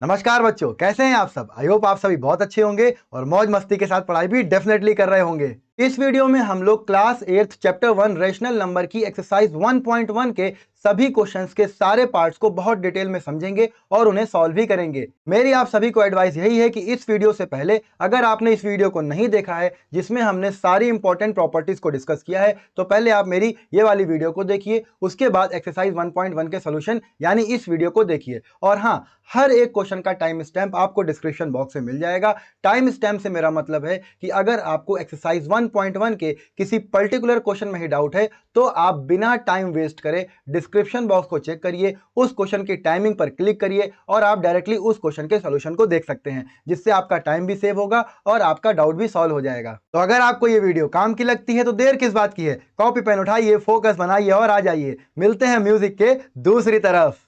नमस्कार बच्चों, कैसे हैं आप सब। आई होप आप सभी बहुत अच्छे होंगे और मौज मस्ती के साथ पढ़ाई भी डेफिनेटली कर रहे होंगे। इस वीडियो में हम लोग क्लास 8 चैप्टर 1 रेशनल नंबर की एक्सरसाइज 1.1 के सभी क्वेश्चंस के सारे पार्ट्स को बहुत डिटेल में समझेंगे और उन्हें सॉल्व भी करेंगे। मेरी आप सभी को एडवाइस यही है कि इस वीडियो से पहले अगर आपने इस वीडियो को नहीं देखा है जिसमें हमने सारी इंपॉर्टेंट प्रॉपर्टीज को डिस्कस किया है, तो पहले आप मेरी ये वाली वीडियो को देखिए, उसके बाद एक्सरसाइज 1.1 के सोल्यूशन यानी इस वीडियो को देखिए। और हाँ, हर एक क्वेश्चन का टाइम स्टैम्प आपको डिस्क्रिप्शन बॉक्स में मिल जाएगा। टाइम स्टैम्प से मेरा मतलब है कि अगर आपको एक्सरसाइज 1.1 के किसी पर्टिकुलर क्वेश्चन में ही डाउट है तो आप बिना टाइम वेस्ट करे डिस्क्रिप्शन बॉक्स को चेक करिए, उस क्वेश्चन की टाइमिंग पर क्लिक करिए और आप डायरेक्टली उस क्वेश्चन के सॉल्यूशन को देख सकते हैं, जिससे आपका टाइम भी सेव होगा और आपका डाउट भी सॉल्व हो जाएगा। तो अगर आपको ये वीडियो काम की लगती है तो देर किस बात की है, कॉपी पेन उठाइए, फोकस बनाइए और आ जाइए। मिलते हैं म्यूजिक के दूसरी तरफ।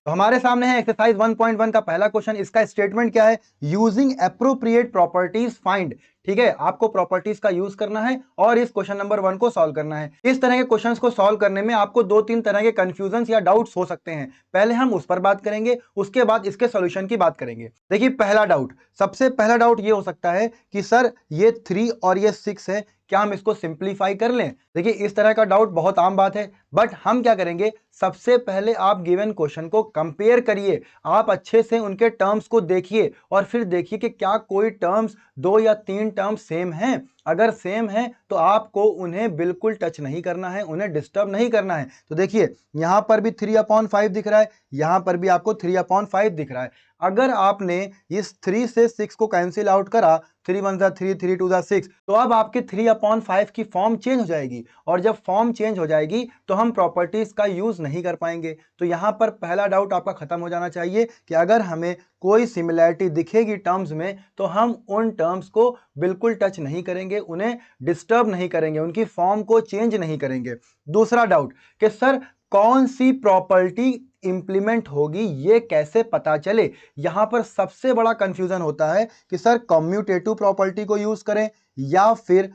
तो हमारे सामने है एक्सरसाइज 1.1 का पहला क्वेश्चन। इसका स्टेटमेंट क्या है? Using appropriate properties find. ठीक है, आपको प्रॉपर्टीज का यूज करना है और इस क्वेश्चन नंबर 1 को सॉल्व करना है। इस तरह के क्वेश्चंस को सॉल्व करने में आपको दो तीन तरह के कंफ्यूजन या डाउट्स हो सकते हैं। पहले हम उस पर बात करेंगे, उसके बाद इसके सॉल्यूशन की बात करेंगे। देखिए, पहला डाउट, सबसे पहला डाउट ये हो सकता है कि सर ये 3 और ये 6 है, क्या हम इसको सिंप्लीफाई कर लें? देखिए, इस तरह का डाउट बहुत आम बात है, बट हम क्या करेंगे, सबसे पहले आप गिवन क्वेश्चन को कंपेयर करिए, आप अच्छे से उनके टर्म्स को देखिए और फिर देखिए कि क्या कोई टर्म्स, 2 या 3 टर्म्स सेम हैं। अगर सेम है तो आपको उन्हें बिल्कुल टच नहीं करना है, उन्हें डिस्टर्ब नहीं करना है। तो देखिए, यहां पर भी 3/5 दिख रहा है, यहां पर भी आपको 3/5 दिख रहा है। अगर आपने इस 3 से 6 को कैंसिल आउट करा, 3 1 3, 3 2 6, तो अब आपकी 3/5 की फॉर्म चेंज हो जाएगी और जब फॉर्म चेंज हो जाएगी तो हम प्रॉपर्टीज का यूज नहीं कर पाएंगे। तो यहां पर पहला डाउट आपका खत्म हो जाना चाहिए कि अगर हमें कोई सिमिलैरिटी दिखेगी टर्म्स में तो हम उन टर्म्स को बिल्कुल टच नहीं करेंगे, उन्हें डिस्टर्ब नहीं करेंगे, उनकी फॉर्म को चेंज नहीं करेंगे। दूसरा डाउट कि सर कौन सी प्रॉपर्टी इंप्लीमेंट होगी, ये कैसे पता चले? यहां पर सबसे बड़ा कंफ्यूजन होता है कि सर कम्यूटेटिव प्रॉपर्टी को यूज करें या फिर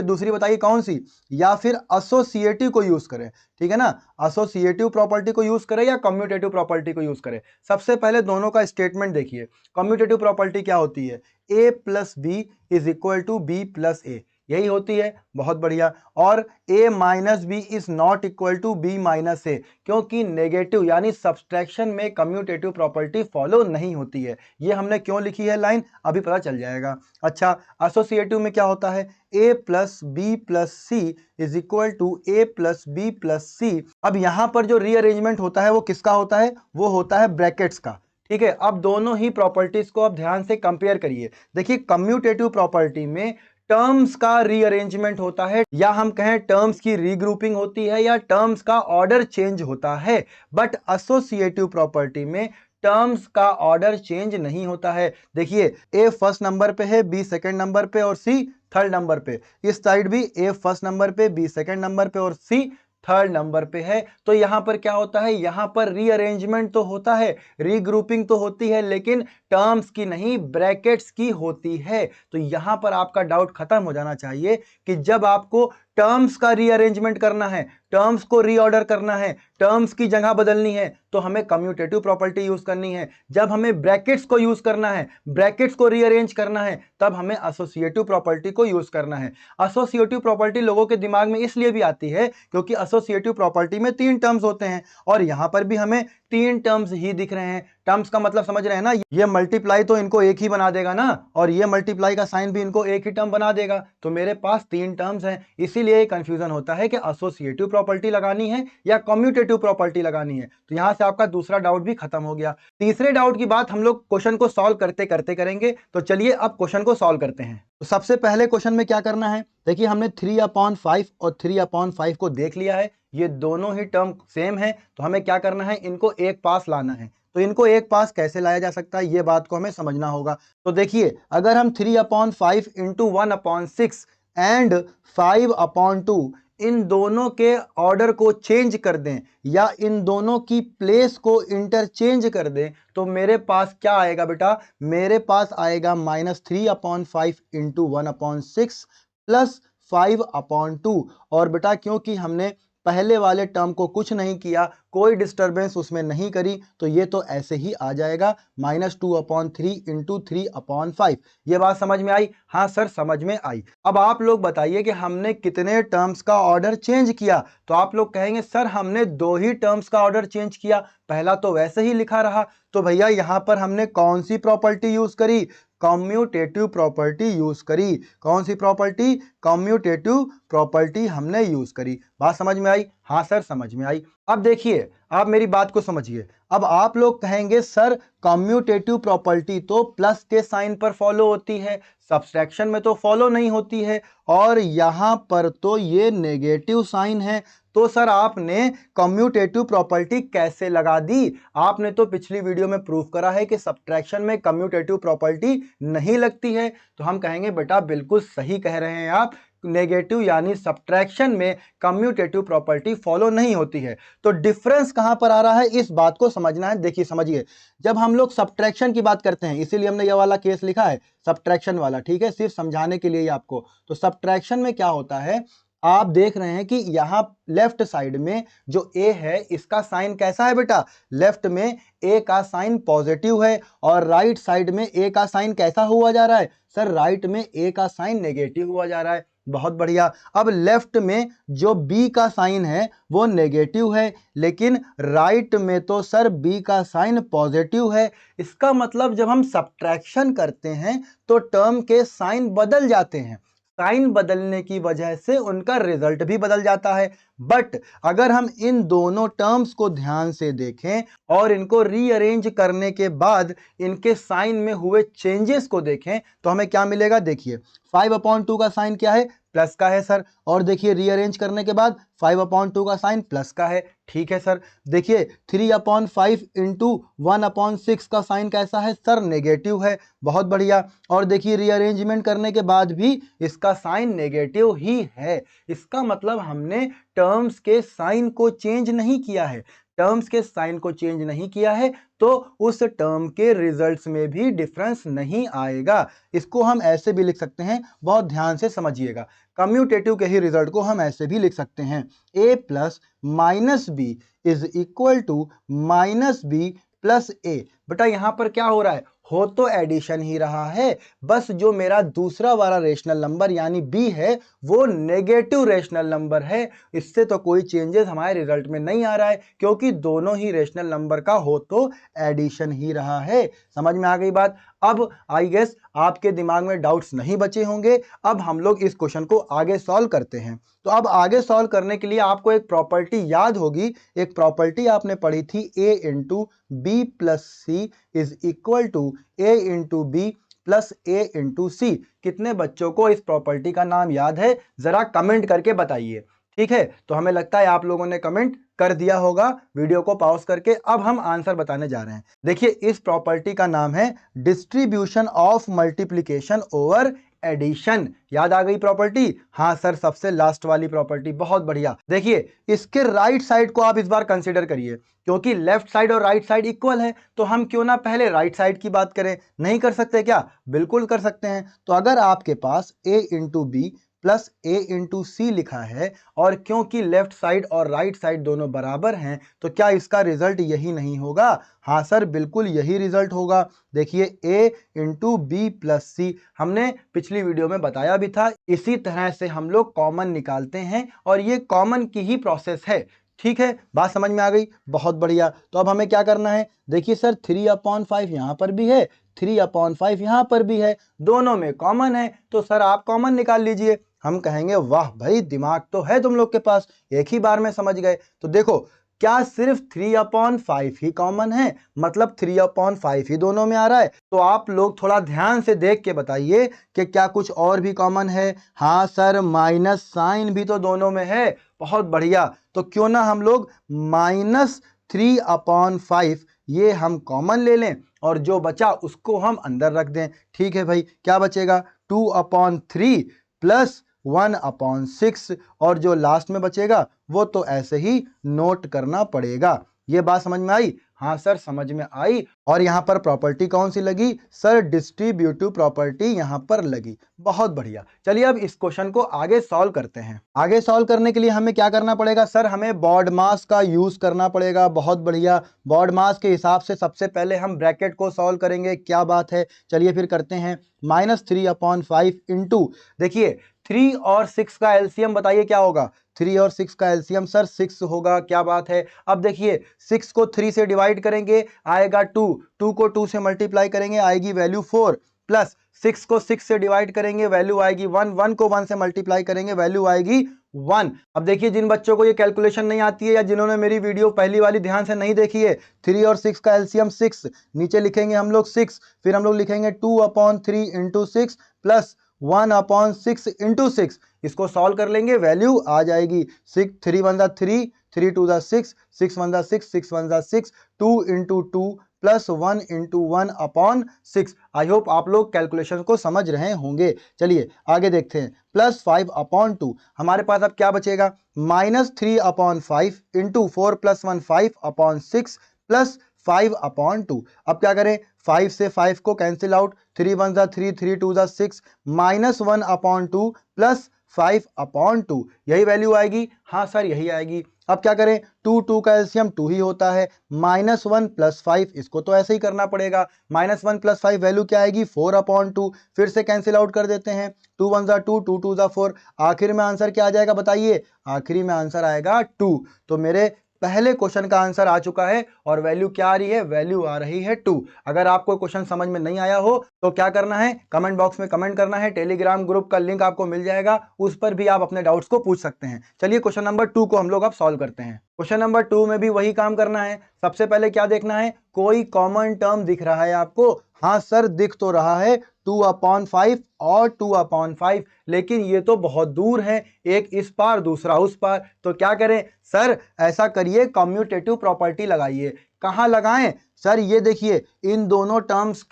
दूसरी बताइए कौन सी, या फिर एसोसिएटिव को यूज करें। ठीक है ना, एसोसिएटिव प्रॉपर्टी को यूज करें या कम्यूटेटिव प्रॉपर्टी को यूज करें। सबसे पहले दोनों का स्टेटमेंट देखिए। कम्यूटेटिव प्रॉपर्टी क्या होती है? a plus B is equal to B plus A, यही होती है। बहुत बढ़िया। और a minus B is not equal to B minus A, क्योंकि नेगेटिव यानी सब्सट्रैक्शन में कम्यूटेटिव प्रॉपर्टी फॉलो नहीं होती है। ये हमने क्यों लिखी है लाइन, अभी पता चल जाएगा। अच्छा, एसोसिएटिव में क्या होता है? a plus B plus C is equal to a plus B plus C. अब यहां पर जो रीअरेंजमेंट होता है वो किसका होता है? वो होता है ब्रैकेट्स का। ठीक है, अब दोनों ही प्रॉपर्टीज को आप ध्यान से कंपेयर करिए। देखिए, कम्यूटेटिव प्रॉपर्टी में टर्म्स का रीअरेंजमेंट होता है, या हम कहें टर्म्स की रीग्रुपिंग होती है, या टर्म्स का ऑर्डर चेंज होता है। बट एसोसिएटिव प्रॉपर्टी में टर्म्स का ऑर्डर चेंज नहीं होता है। देखिए, ए फर्स्ट नंबर पे है, बी सेकंड नंबर पे और सी थर्ड नंबर पे। इस साइड भी ए फर्स्ट नंबर पे, बी सेकंड नंबर पे और सी थर्ड नंबर पे है। तो यहां पर क्या होता है? यहां पर रीअरेंजमेंट तो होता है, रीग्रुपिंग तो होती है, लेकिन टर्म्स की नहीं, ब्रैकेट्स की होती है। तो यहां पर आपका डाउट खत्म हो जाना चाहिए कि जब आपको टर्म्स का रीअरेंजमेंट करना है, टर्म्स को रीऑर्डर करना है, टर्म्स की जगह बदलनी है, तो हमें कम्यूटेटिव प्रॉपर्टी यूज करनी है। जब हमें ब्रैकेट्स को यूज करना है, ब्रैकेट्स को रीअरेंज करना है, तब हमें एसोसिएटिव प्रॉपर्टी को यूज करना है। एसोसिएटिव प्रॉपर्टी लोगों के दिमाग में इसलिए भी आती है क्योंकि एसोसिएटिव प्रॉपर्टी में 3 टर्म्स होते हैं और यहां पर भी हमें 3 टर्म्स ही दिख रहे हैं। टर्म्स का मतलब समझ रहे हैं ना, ये मल्टीप्लाई तो इनको एक ही बना देगा ना, और ये मल्टीप्लाई का साइन भी इनको एक ही टर्म बना देगा। तो मेरे पास 3 टर्म्स हैं, इसीलिए कंफ्यूजन होता है कि एसोसिएटिव प्रॉपर्टी लगानी है या कम्यूटेटिव प्रॉपर्टी लगानी है। तो यहां से आपका दूसरा डाउट भी खत्म हो गया। तीसरे डाउट की बात हम लोग क्वेश्चन को सॉल्व करते करते करेंगे। तो चलिए अब क्वेश्चन को सॉल्व करते हैं। तो सबसे पहले क्वेश्चन में क्या करना है? देखिए, हमने 3/5 और 3/5 को देख लिया है, ये दोनों ही टर्म सेम है। तो हमें क्या करना है? इनको एक पास लाना है। तो इनको एक पास कैसे लाया जा सकता है, ये बात को हमें समझना होगा। तो देखिए, अगर हम 3/5 इंटू 1/6 एंड 5/2 इन दोनों के ऑर्डर को चेंज कर दें या इन दोनों की प्लेस को इंटरचेंज कर दें, तो मेरे पास क्या आएगा बेटा? मेरे पास आएगा -3/5 इंटू 1/6 प्लस 5/2। और बेटा क्योंकि हमने पहले वाले टर्म को कुछ नहीं किया, कोई डिस्टर्बेंस उसमें नहीं करी, तो ये तो ऐसे ही आ जाएगा -2/3 इंटू 3/5। ये बात समझ में आई? हाँ सर समझ में आई। अब आप लोग बताइए कि हमने कितने टर्म्स का ऑर्डर चेंज किया। तो आप लोग कहेंगे सर हमने 2 ही टर्म्स का ऑर्डर चेंज किया, पहला तो वैसे ही लिखा रहा। तो भैया यहां पर हमने कौन सी प्रॉपर्टी यूज करी? कम्यूटेटिव प्रॉपर्टी यूज करी। कौन सी प्रॉपर्टी? कम्यूटेटिव प्रॉपर्टी हमने यूज करी। बात समझ में आई? हाँ सर समझ में आई। अब देखिए, आप मेरी बात को समझिए। अब आप लोग कहेंगे सर कम्यूटेटिव प्रॉपर्टी तो प्लस के साइन पर फॉलो होती है, सब्सट्रैक्शन में तो फॉलो नहीं होती है, और यहां पर तो ये नेगेटिव साइन है। तो सर आपने कम्यूटेटिव प्रॉपर्टी कैसे लगा दी? आपने तो पिछली वीडियो में प्रूव करा है कि सब्ट्रैक्शन में कम्यूटेटिव प्रॉपर्टी नहीं लगती है। तो हम कहेंगे बेटा बिल्कुल सही कह रहे हैं आप, नेगेटिव यानी सब्ट्रैक्शन में कम्यूटेटिव प्रॉपर्टी फॉलो नहीं होती है। तो डिफरेंस कहां पर आ रहा है, इस बात को समझना है। देखिए समझिए, जब हम लोग सब्ट्रैक्शन की बात करते हैं, इसीलिए हमने ये वाला केस लिखा है सब्ट्रैक्शन वाला, ठीक है, सिर्फ समझाने के लिए ही आपको। तो सब्ट्रैक्शन में क्या होता है, आप देख रहे हैं कि यहां लेफ्ट साइड में जो ए है इसका साइन कैसा है बेटा? लेफ्ट में ए का साइन पॉजिटिव है, और राइट साइड में ए का साइन कैसा हुआ जा रहा है? सर राइट में ए का साइन नेगेटिव हुआ जा रहा है। बहुत बढ़िया। अब लेफ्ट में जो बी का साइन है वो नेगेटिव है, लेकिन राइट में तो सर बी का साइन पॉजिटिव है। इसका मतलब जब हम सब्ट्रैक्शन करते हैं तो टर्म के साइन बदल जाते हैं। साइन बदलने की वजह से उनका रिजल्ट भी बदल जाता है। बट अगर हम इन दोनों टर्म्स को ध्यान से देखें और इनको रीअरेंज करने के बाद इनके साइन में हुए चेंजेस को देखें तो हमें क्या मिलेगा? देखिए 5/2 का साइन क्या है? प्लस का है सर। और देखिए रीअरेंज करने के बाद 5/2 का साइन प्लस का है। ठीक है सर। देखिए 3/5 इंटू 1/6 का साइन कैसा है? सर नेगेटिव है। बहुत बढ़िया। और देखिए रीअरेंजमेंट करने के बाद भी इसका साइन नेगेटिव ही है। इसका मतलब हमने टर्म्स के साइन को चेंज नहीं किया है। टर्म्स के साइन को चेंज नहीं किया है तो उस टर्म के रिजल्ट्स में भी डिफरेंस नहीं आएगा। इसको हम ऐसे भी लिख सकते हैं, बहुत ध्यान से समझिएगा। कम्यूटेटिव के ही रिजल्ट को हम ऐसे भी लिख सकते हैं, a plus minus B is equal to minus B plus A. बेटा यहां पर क्या हो रहा है? हो तो एडिशन ही रहा है, बस जो मेरा दूसरा वाला रेशनल नंबर यानी b है वो नेगेटिव रेशनल नंबर है। इससे तो कोई चेंजेस हमारे रिजल्ट में नहीं आ रहा है, क्योंकि दोनों ही रेशनल नंबर का हो तो एडिशन ही रहा है। समझ में आ गई बात? अब आई गेस आपके दिमाग में डाउट्स नहीं बचे होंगे। अब हम लोग इस क्वेश्चन को आगे सॉल्व करते हैं। तो अब आगे सॉल्व करने के लिए आपको एक प्रॉपर्टी याद होगी। एक प्रॉपर्टी आपने पढ़ी थी, a into B plus C is equal to a into B plus a into C. कितने बच्चों को इस प्रॉपर्टी का नाम याद है? जरा कमेंट करके बताइए। ठीक है, तो हमें लगता है आप लोगों ने कमेंट कर दिया होगा। वीडियो को पॉज करके अब हम आंसर बताने जा रहे हैं। देखिए इस प्रॉपर्टी का नाम है distribution of multiplication over addition. याद आ गई प्रॉपर्टी? हाँ सर, सबसे लास्ट वाली प्रॉपर्टी। बहुत बढ़िया। देखिए इसके राइट साइड को आप इस बार कंसीडर करिए, क्योंकि लेफ्ट साइड और राइट साइड इक्वल है, तो हम क्यों ना पहले राइट साइड की बात करें। नहीं कर सकते क्या? बिल्कुल कर सकते हैं। तो अगर आपके पास a into B plus a into C लिखा है, और क्योंकि लेफ्ट साइड और राइट साइड दोनों बराबर हैं, तो क्या इसका रिजल्ट यही नहीं होगा? हाँ सर, बिल्कुल यही रिजल्ट होगा। देखिए a इंटू बी प्लस सी हमने पिछली वीडियो में बताया भी था। इसी तरह से हम लोग कॉमन निकालते हैं, और ये कॉमन की ही प्रोसेस है। ठीक है, बात समझ में आ गई? बहुत बढ़िया। तो अब हमें क्या करना है? देखिए सर 3/5 यहां पर भी है, 3/5 यहां पर भी है, दोनों में कॉमन है, तो सर आप कॉमन निकाल लीजिए। हम कहेंगे वाह भाई, दिमाग तो है तुम लोग के पास, एक ही बार में समझ गए। तो देखो क्या सिर्फ 3/5 ही कॉमन है? मतलब 3/5 ही दोनों में आ रहा है? तो आप लोग थोड़ा ध्यान से देख के बताइए कि क्या कुछ और भी कॉमन है? हाँ सर, माइनस साइन भी तो दोनों में है। बहुत बढ़िया। तो क्यों ना हम लोग -3/5 ये हम कॉमन ले लें, और जो बचा उसको हम अंदर रख दें। ठीक है भाई, क्या बचेगा? 2/3 प्लस 1/6, और जो लास्ट में बचेगा वो तो ऐसे ही नोट करना पड़ेगा। ये बात समझ में आई? हाँ सर समझ में आई। और यहाँ पर प्रॉपर्टी कौन सी लगी सर? डिस्ट्रीब्यूटिव प्रॉपर्टी यहाँ पर लगी। बहुत बढ़िया। चलिए अब इस क्वेश्चन को आगे सॉल्व करते हैं। आगे सॉल्व करने के लिए हमें क्या करना पड़ेगा सर? हमें बॉड मास का यूज करना पड़ेगा। बहुत बढ़िया। बॉड मास के हिसाब से सबसे पहले हम ब्रैकेट को सॉल्व करेंगे। क्या बात है, चलिए फिर करते हैं। -3/5 इंटू, देखिए 3 और 6 का एलसीएम बताइए क्या होगा? 3 और 6 का एलसीएम सर 6 होगा। क्या बात है। अब देखिए 6 को 3 से डिवाइड करेंगे आएगा 2, 2 को 2 से मल्टीप्लाई करेंगे आएगी वैल्यू 4, प्लस 6 को 6 से डिवाइड करेंगे वैल्यू आएगी 1, 1 को 1 से मल्टीप्लाई करेंगे वैल्यू आएगी 1। अब देखिए जिन बच्चों को ये कैलकुलेशन नहीं आती है या जिन्होंने मेरी वीडियो पहली वाली ध्यान से नहीं देखी है, 3 और 6 का एलसीएम 6, नीचे लिखेंगे हम लोग 6, फिर हम लोग लिखेंगे 2/3 इंटू 6 प्लस 1/6 इंटू 6। इसको सॉल्व कर लेंगे वैल्यू आ जाएगी 6, 3 1 3, 3 2 6, 6 1 6, 6 1 6, 2 into 2 plus 1 into 1/6। I hope आप लोग कैलकुलेशन को समझ रहे होंगे। चलिए आगे देखते हैं। प्लस 5/2 हमारे पास अब क्या बचेगा? -3/5 इंटू 4 + 1 5/6 प्लस 5/2। अब क्या करें? 5 से 5 को कैंसिल आउट, 3 1 3, 3 2 6, -1/2 प्लस 5/2, यही वैल्यू आएगी। हाँ सर यही आएगी। अब क्या करें? 2 2 का एलसीएम 2 ही होता है, -1 + 5, इसको तो ऐसे ही करना पड़ेगा। -1 + 5 वैल्यू क्या आएगी? 4/2। फिर से कैंसिल आउट कर देते हैं, 2 1 2, 2 2 4। आखिर में आंसर क्या आ जाएगा बताइए? आखिरी में आंसर आएगा 2। तो मेरे पहले क्वेश्चन का आंसर आ चुका है और वैल्यू क्या आ रही है? वैल्यू आ रही है 2। अगर आपको क्वेश्चन समझ में नहीं आया हो तो क्या करना है? कमेंट बॉक्स में कमेंट करना है। टेलीग्राम ग्रुप का लिंक आपको मिल जाएगा, उस पर भी आप अपने डाउट्स को पूछ सकते हैं। चलिए क्वेश्चन नंबर 2 को हम लोग अब सॉल्व करते हैं। क्वेश्चन नंबर 2 में भी वही काम करना है। सबसे पहले क्या देखना है? कोई कॉमन टर्म दिख रहा है आपको? हाँ सर दिख तो रहा है 2/5 और 2/5, लेकिन ये तो बहुत दूर है, एक इस पार दूसरा उस पार। तो क्या करें सर? ऐसा करिए, कम्यूटेटिव प्रॉपर्टी लगाइए। कहां लगाएं सर? ये देखिए इन दोनों टर्म्स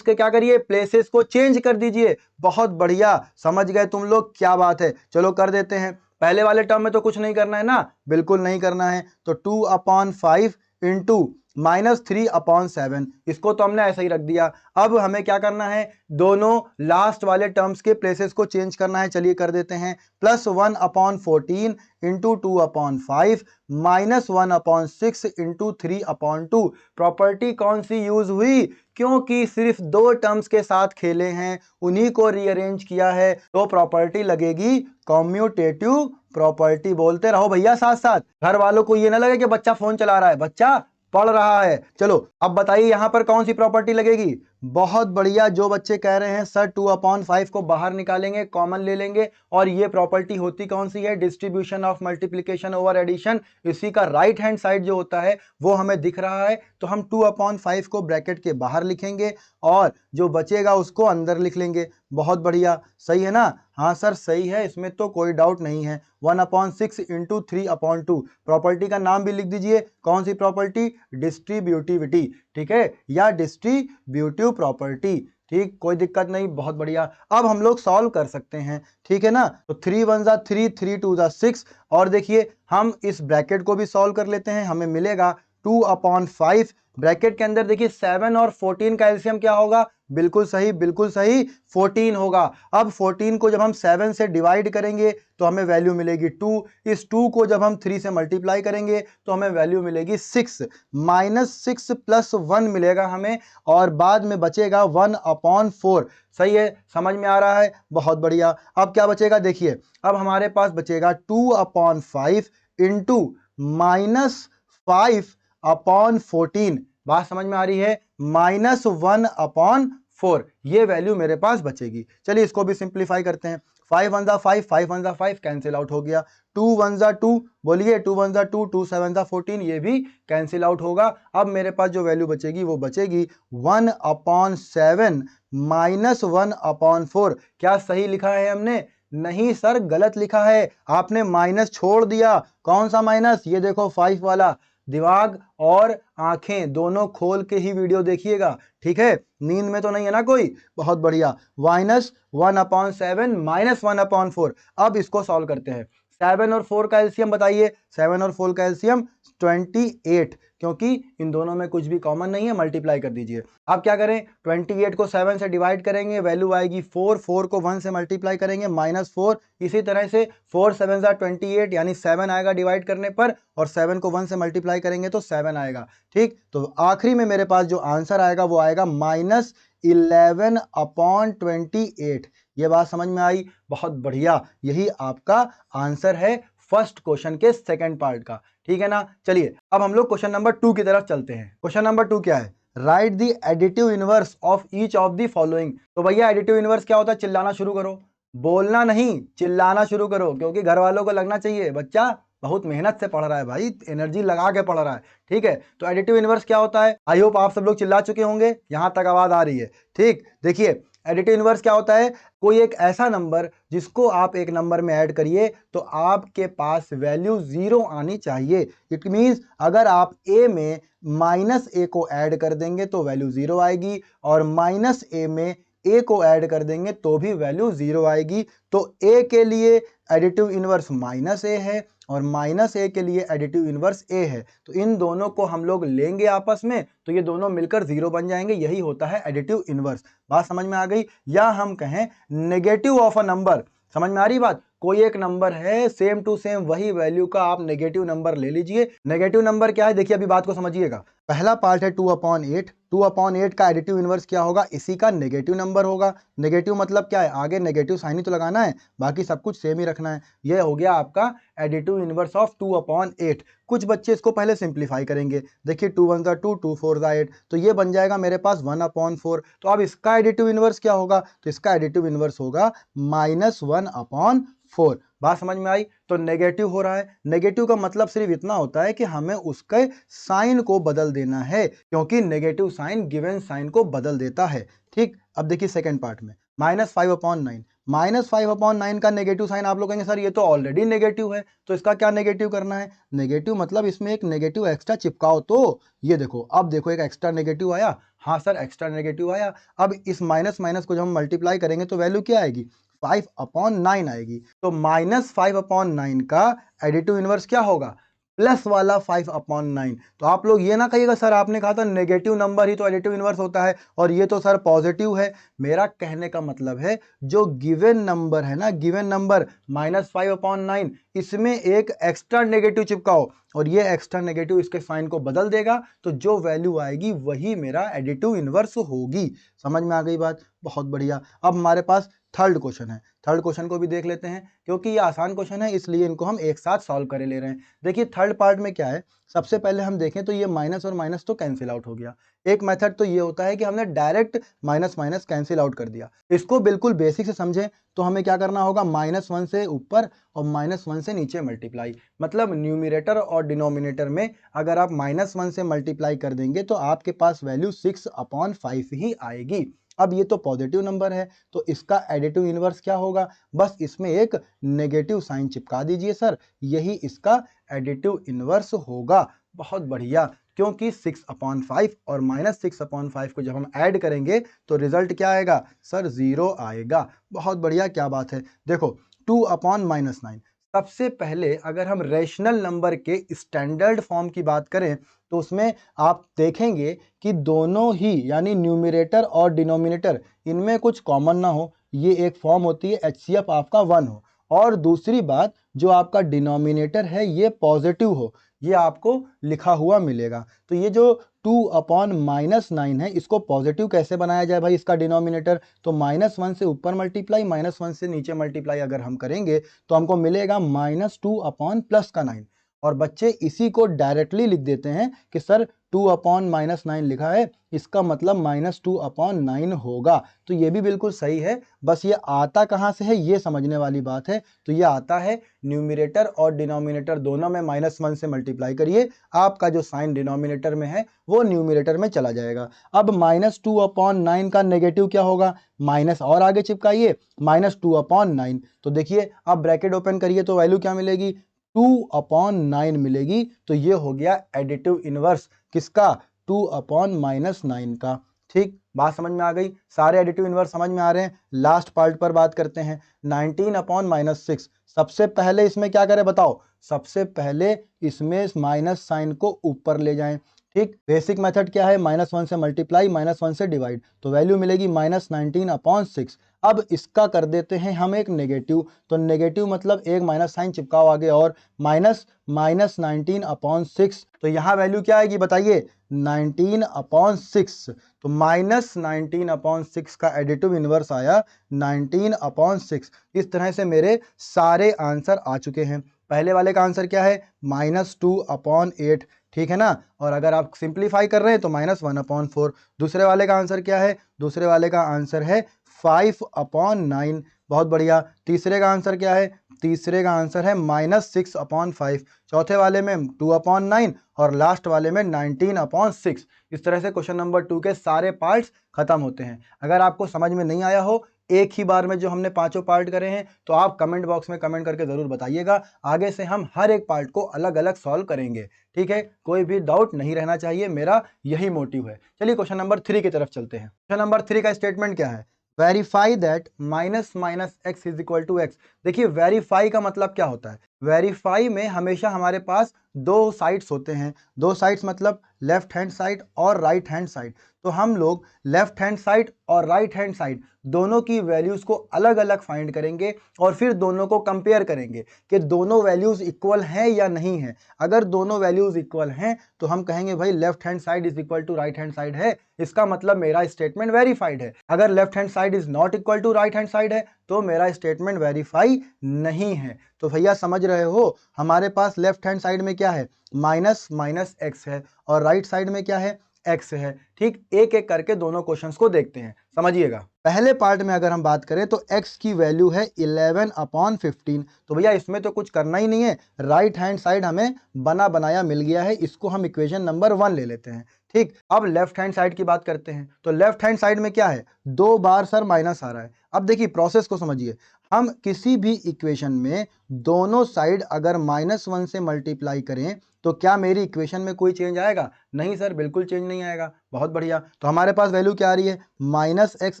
के क्या करिए? प्लेसेस को चेंज कर दीजिए। बहुत बढ़िया, समझ गए तुम लोग, क्या बात है। चलो कर देते हैं। पहले वाले टर्म में तो कुछ नहीं करना है ना, बिल्कुल नहीं करना है। तो 2/5 इंटू -3/7, इसको तो हमने ऐसा ही रख दिया। अब हमें क्या करना है? दोनों लास्ट वाले टर्म्स के प्लेसेस को चेंज करना है। चलिए कर देते हैं। +1/14 इंटू 2/5 -1/6 इंटू 3/2। प्रॉपर्टी कौन सी यूज हुई? क्योंकि सिर्फ दो टर्म्स के साथ खेले हैं, उन्हीं को रीअरेंज किया है, तो प्रॉपर्टी लगेगी कम्यूटेटिव प्रॉपर्टी। बोलते रहो भैया साथ साथ, घर वालों को ये ना लगे कि बच्चा फोन चला रहा है, बच्चा पढ़ रहा है। चलो अब बताइए यहां पर कौन सी प्रॉपर्टी लगेगी? बहुत बढ़िया। जो बच्चे कह रहे हैं सर 2/5 को बाहर निकालेंगे, कॉमन ले लेंगे, और ये प्रॉपर्टी होती कौन सी है? Distribution of multiplication over addition. इसी का राइट हैंड साइड जो होता है वो हमें दिख रहा है, तो हम 2/5 को ब्रैकेट के बाहर लिखेंगे और जो बचेगा उसको अंदर लिख लेंगे। बहुत बढ़िया, सही है ना? हाँ सर सही है, इसमें तो कोई डाउट नहीं है। 1/6 इंटू 3/2। प्रॉपर्टी का नाम भी लिख दीजिए। कौन सी प्रॉपर्टी? डिस्ट्रीब्यूटिविटी, ठीक है, या डिस्ट्रीब्यूटिव प्रॉपर्टी। ठीक, कोई दिक्कत नहीं, बहुत बढ़िया। अब हम लोग सॉल्व कर सकते हैं, ठीक है ना? तो 3 1 3, 3 2 6, और देखिए हम इस ब्रैकेट को भी सॉल्व कर लेते हैं। हमें मिलेगा 2/5, ब्रैकेट के अंदर देखिए 7 और 14 का एलसीएम क्या होगा? बिल्कुल सही, बिल्कुल सही, 14 होगा। अब 14 को जब हम 7 से डिवाइड करेंगे तो हमें वैल्यू मिलेगी 2। इस 2 को जब हम 3 से मल्टीप्लाई करेंगे तो हमें वैल्यू मिलेगी 6, -6 + 1 मिलेगा हमें, और बाद में बचेगा 1/4। सही है, समझ में आ रहा है? बहुत बढ़िया। अब क्या बचेगा? देखिए अब हमारे पास बचेगा 2/5 इंटू -5/14। बात समझ में आ रही है? -1/4, ये वैल्यू मेरे पास बचेगी। चलिए इसको भी सिंप्लीफाई करते हैं। 5 1 5, 5 1 5, कैंसिल आउट हो गया। 2 1 2, बोलिए 2 1 2, 2 7 14, ये भी कैंसिल आउट होगा। अब मेरे पास जो वैल्यू बचेगी वो बचेगी 1/7 -1/4। क्या सही लिखा है हमने? नहीं सर, गलत लिखा है। आपने माइनस छोड़ दिया। कौन सा माइनस? ये देखो 5 वाला। दिमाग और आंखें दोनों खोल के ही वीडियो देखिएगा, ठीक है? नींद में तो नहीं है ना कोई? बहुत बढ़िया। -1/7 -1/4। अब इसको सॉल्व करते हैं। 7 और 4 का एलसीएम बताइए, 7 और 4 का एलसीएम 28, क्योंकि इन दोनों में कुछ भी कॉमन नहीं है, मल्टीप्लाई कर दीजिए। आप क्या करें, 28 को 7 से डिवाइड करेंगे, वैल्यू आएगी 4, 4 को 1 से मल्टीप्लाई करेंगे -4, इसी तरह से 4 7 28 यानी 7 आएगा डिवाइड करने पर, और 7 को 1 से मल्टीप्लाई करेंगे तो 7 आएगा। ठीक, तो आखिरी में मेरे पास जो आंसर आएगा वो आएगा -11/28। ये बात समझ में आई? बहुत बढ़िया, यही आपका आंसर है फर्स्ट क्वेश्चन के सेकंड पार्ट का। ठीक है ना, चलिए अब हम लोग क्वेश्चन नंबर 2 की तरफ चलते हैं। क्वेश्चन नंबर 2 क्या है, right the additive inverse of each of the following. तो भैया एडिटिव इनवर्स क्या होता है, चिल्लाना शुरू करो, बोलना नहीं चिल्लाना शुरू करो, क्योंकि घर वालों को लगना चाहिए बच्चा बहुत मेहनत से पढ़ रहा है भाई, एनर्जी लगा के पढ़ रहा है। ठीक है, तो एडिटिव इनवर्स क्या होता है, आई होप आप सब लोग चिल्ला चुके होंगे, यहां तक आवाज आ रही है। ठीक, देखिए एडिटिव इनवर्स क्या होता है, कोई एक ऐसा नंबर जिसको आप एक नंबर में ऐड करिए तो आपके पास वैल्यू 0 आनी चाहिए। इट मींस अगर आप a में -a को ऐड कर देंगे तो वैल्यू 0 आएगी, और -a में a को ऐड कर देंगे तो भी वैल्यू 0 आएगी। तो a के लिए एडिटिव इनवर्स -a है, और -a के लिए एडिटिव इनवर्स a है। तो इन दोनों को हम लोग लेंगे आपस में, तो ये दोनों मिलकर 0 बन जाएंगे, यही होता है एडिटिव इनवर्स। बात समझ में आ गई? या हम कहें नेगेटिव ऑफ अ नंबर, समझ में आ रही बात? कोई एक नंबर है सेम टू सेम वही वैल्यू का आप नेगेटिव नंबर ले लीजिए। नेगेटिव नंबर क्या है, देखिए अभी बात को समझिएगा। पहला पार्ट है 2/8, 2/8 का एडिटिव इनवर्स क्या होगा, इसी का नेगेटिव नंबर होगा। नेगेटिव मतलब क्या है, आगे नेगेटिव साइन ही तो लगाना है, बाकी सब कुछ सेम ही रखना है। यह हो गया आपका एडिटिव इनवर्स ऑफ 2/8। कुछ बच्चे इसको पहले सिंप्लीफाई करेंगे, देखिए 2 1 2, 2 4 8, तो ये बन जाएगा मेरे पास 1/4। तो अब इसका एडिटिव इनवर्स क्या होगा, तो इसका एडिटिव इनवर्स होगा -1/4। बात समझ में आई? तो नेगेटिव हो रहा है, नेगेटिव का मतलब सिर्फ इतना होता है कि हमें उसके साइन को बदल देना है, क्योंकि नेगेटिव साइन गिवन साइन को बदल देता है। ठीक, अब देखिए सेकंड पार्ट में -5/9, -5/9 का नेगेटिव साइन आप लोग कहेंगे सर ये तो ऑलरेडी नेगेटिव है, तो इसका क्या नेगेटिव करना है, नेगेटिव मतलब इसमें एक नेगेटिव एक्स्ट्रा चिपकाओ। तो ये देखो, अब देखो एक एक्स्ट्रा नेगेटिव आया, हाँ सर एक्स्ट्रा नेगेटिव आया। अब इस माइनस माइनस को जब हम मल्टीप्लाई करेंगे तो वैल्यू क्या आएगी, 5/9 आएगी। तो -5/9 का एडिटिव इनवर्स क्या होगा, प्लस वाला 5/9। तो आप लोग ये ना कहिएगा सर आपने कहा था नेगेटिव नंबर ही तो एडिटिव इनवर्स होता है, और ये तो सर पॉजिटिव है। मेरा कहने का मतलब है जो गिवन नंबर है ना, गिवन नंबर -5/9, इसमें एक एक्स्ट्रा नेगेटिव चिपकाओ, और ये एक्स्ट्रा नेगेटिव इसके साइन को बदल देगा, तो जो वैल्यू आएगी वही मेरा एडिटिव इनवर्स होगी। समझ में आ गई बात? बहुत बढ़िया। अब हमारे पास थर्ड क्वेश्चन है, थर्ड क्वेश्चन को भी देख लेते हैं, क्योंकि ये आसान क्वेश्चन है इसलिए इनको हम एक साथ सॉल्व करे ले रहे हैं। देखिए थर्ड पार्ट में क्या है, सबसे पहले हम देखें तो ये माइनस और माइनस तो कैंसिल आउट हो गया। एक मेथड तो ये होता है कि हमने direct minus minus cancel out कर दिया। इसको बिल्कुल बेसिक से समझें तो हमें क्या करना होगा, -1 से ऊपर और -1 से नीचे मल्टीप्लाई, मतलब न्यूमिरेटर और डिनोमिनेटर में अगर आप -1 से मल्टीप्लाई कर देंगे तो आपके पास वैल्यू 6/5 ही आएगी। अब ये तो पॉजिटिव नंबर है, तो इसका एडिटिव इनवर्स क्या होगा, बस इसमें एक नेगेटिव साइन चिपका दीजिए सर, यही इसका एडिटिव इनवर्स होगा। बहुत बढ़िया, क्योंकि 6/5 और -6/5 को जब हम ऐड करेंगे तो रिजल्ट क्या आएगा सर, 0 आएगा। बहुत बढ़िया, क्या बात है। देखो 2/-9, सबसे पहले अगर हम रेशनल नंबर के स्टैंडर्ड फॉर्म की बात करें तो उसमें आप देखेंगे कि दोनों ही यानी न्यूमरेटर और डिनोमिनेटर इनमें कुछ कॉमन ना हो, ये एक फॉर्म होती है HCF आपका 1 हो, और दूसरी बात जो आपका डिनोमिनेटर है ये पॉजिटिव हो, ये आपको लिखा हुआ मिलेगा। तो ये जो 2/-9 है इसको पॉजिटिव कैसे बनाया जाए भाई, इसका डिनोमिनेटर तो -1 से ऊपर मल्टीप्लाई, -1 से नीचे मल्टीप्लाई अगर हम करेंगे तो हमको मिलेगा -2/+9। और बच्चे इसी को डायरेक्टली लिख देते हैं कि सर 2/-9 लिखा है, इसका मतलब -2/9 होगा। तो ये भी बिल्कुल सही है, बस ये आता कहाँ से है ये समझने वाली बात है। तो ये आता है न्यूमरेटर और डिनोमिनेटर दोनों में -1 से मल्टीप्लाई करिए, आपका जो साइन डिनोमिनेटर में है वो न्यूमरेटर में चला जाएगा। अब -2/9 का नेगेटिव क्या होगा, माइनस और आगे चिपकाइए -2/9। तो देखिए अब ब्रैकेट ओपन करिए तो वैल्यू क्या मिलेगी, 2/9 मिलेगी। तो ये हो गया एडिटिव इनवर्स किसका, 2/-9 का। ठीक, बात समझ में आ गई, सारे एडिटिव इनवर्स समझ में आ रहे हैं। लास्ट पार्ट पर बात करते हैं, 19/-6। सबसे पहले इसमें क्या करें बताओ, सबसे पहले इसमें माइनस साइन को ऊपर ले जाएं। ठीक, बेसिक मेथड क्या है, -1 से मल्टीप्लाई, -1 से डिवाइड, तो वैल्यू मिलेगी -19/6। अब इसका कर देते हैं हम एक नेगेटिव, तो नेगेटिव मतलब एक माइनस साइन चिपकाओ आगे और -19/6। तो यहाँ वैल्यू क्या आएगी बताइए, 19/6। तो -19/6 का एडिटिव इनवर्स आया 19/6। इस तरह से मेरे सारे आंसर आ चुके हैं। पहले वाले का आंसर क्या है, -2/8, ठीक है ना। और अगर आप सिंप्लीफाई कर रहे हैं तो -1/4। दूसरे वाले का आंसर क्या है, दूसरे वाले का आंसर है 5/9। बहुत बढ़िया। तीसरे का आंसर क्या है, तीसरे का आंसर है -6/5। चौथे वाले में 2/9 और लास्ट वाले में 19/6। इस तरह से क्वेश्चन नंबर 2 के सारे पार्ट्स खत्म होते हैं। अगर आपको समझ में नहीं आया हो एक ही बार में जो हमने पांचों पार्ट करे हैं, तो आप कमेंट बॉक्स में कमेंट करके जरूर बताइएगा। आगे से हम हर एक पार्ट को अलग अलग सॉल्व करेंगे, ठीक है। कोई भी डाउट नहीं रहना चाहिए, मेरा यही मोटिव है। चलिए क्वेश्चन नंबर 3 की तरफ चलते हैं। क्वेश्चन नंबर 3 का स्टेटमेंट क्या है, verify that -x is equal to x। देखिए वेरीफाई का मतलब क्या होता है, वेरीफाई में हमेशा हमारे पास दो साइड्स होते हैं। दो साइड्स मतलब लेफ्ट हैंड साइड और राइट हैंड साइड। तो हम लोग लेफ्ट हैंड साइड और राइट हैंड साइड दोनों की वैल्यूज को अलग अलग फाइंड करेंगे और फिर दोनों को कंपेयर करेंगे कि दोनों वैल्यूज इक्वल हैं या नहीं है। अगर दोनों वैल्यूज इक्वल हैं तो हम कहेंगे भाई left hand side is equal to right hand side है, इसका मतलब मेरा स्टेटमेंट वेरीफाइड है। अगर left hand side is not equal to right hand side है तो मेरा स्टेटमेंट वेरीफाई नहीं है। तो भैया समझ रहे हो, हमारे पास लेफ्ट हैंड साइड में क्या है, -x है और राइट साइड में क्या है, x है। ठीक, एक एक करके दोनों क्वेश्चंस को देखते हैं, समझिएगा। पहले पार्ट में अगर हम बात करें तो x की वैल्यू है 11/15। तो भैया इसमें तो कुछ करना ही नहीं है, राइट हैंड साइड हमें बना बनाया मिल गया है, इसको हम इक्वेशन नंबर 1 ले लेते हैं। ठीक, अब लेफ्ट हैंड साइड की बात करते हैं। तो लेफ्ट हैंड साइड में क्या है, 2 बार सर माइनस आ रहा है। अब देखिए प्रोसेस को समझिए, हम किसी भी इक्वेशन में दोनों साइड अगर -1 से मल्टीप्लाई करें तो क्या मेरी इक्वेशन में कोई चेंज आएगा, नहीं सर, बिल्कुल चेंज नहीं आएगा। बहुत बढ़िया, तो हमारे पास वैल्यू क्या आ रही है, -x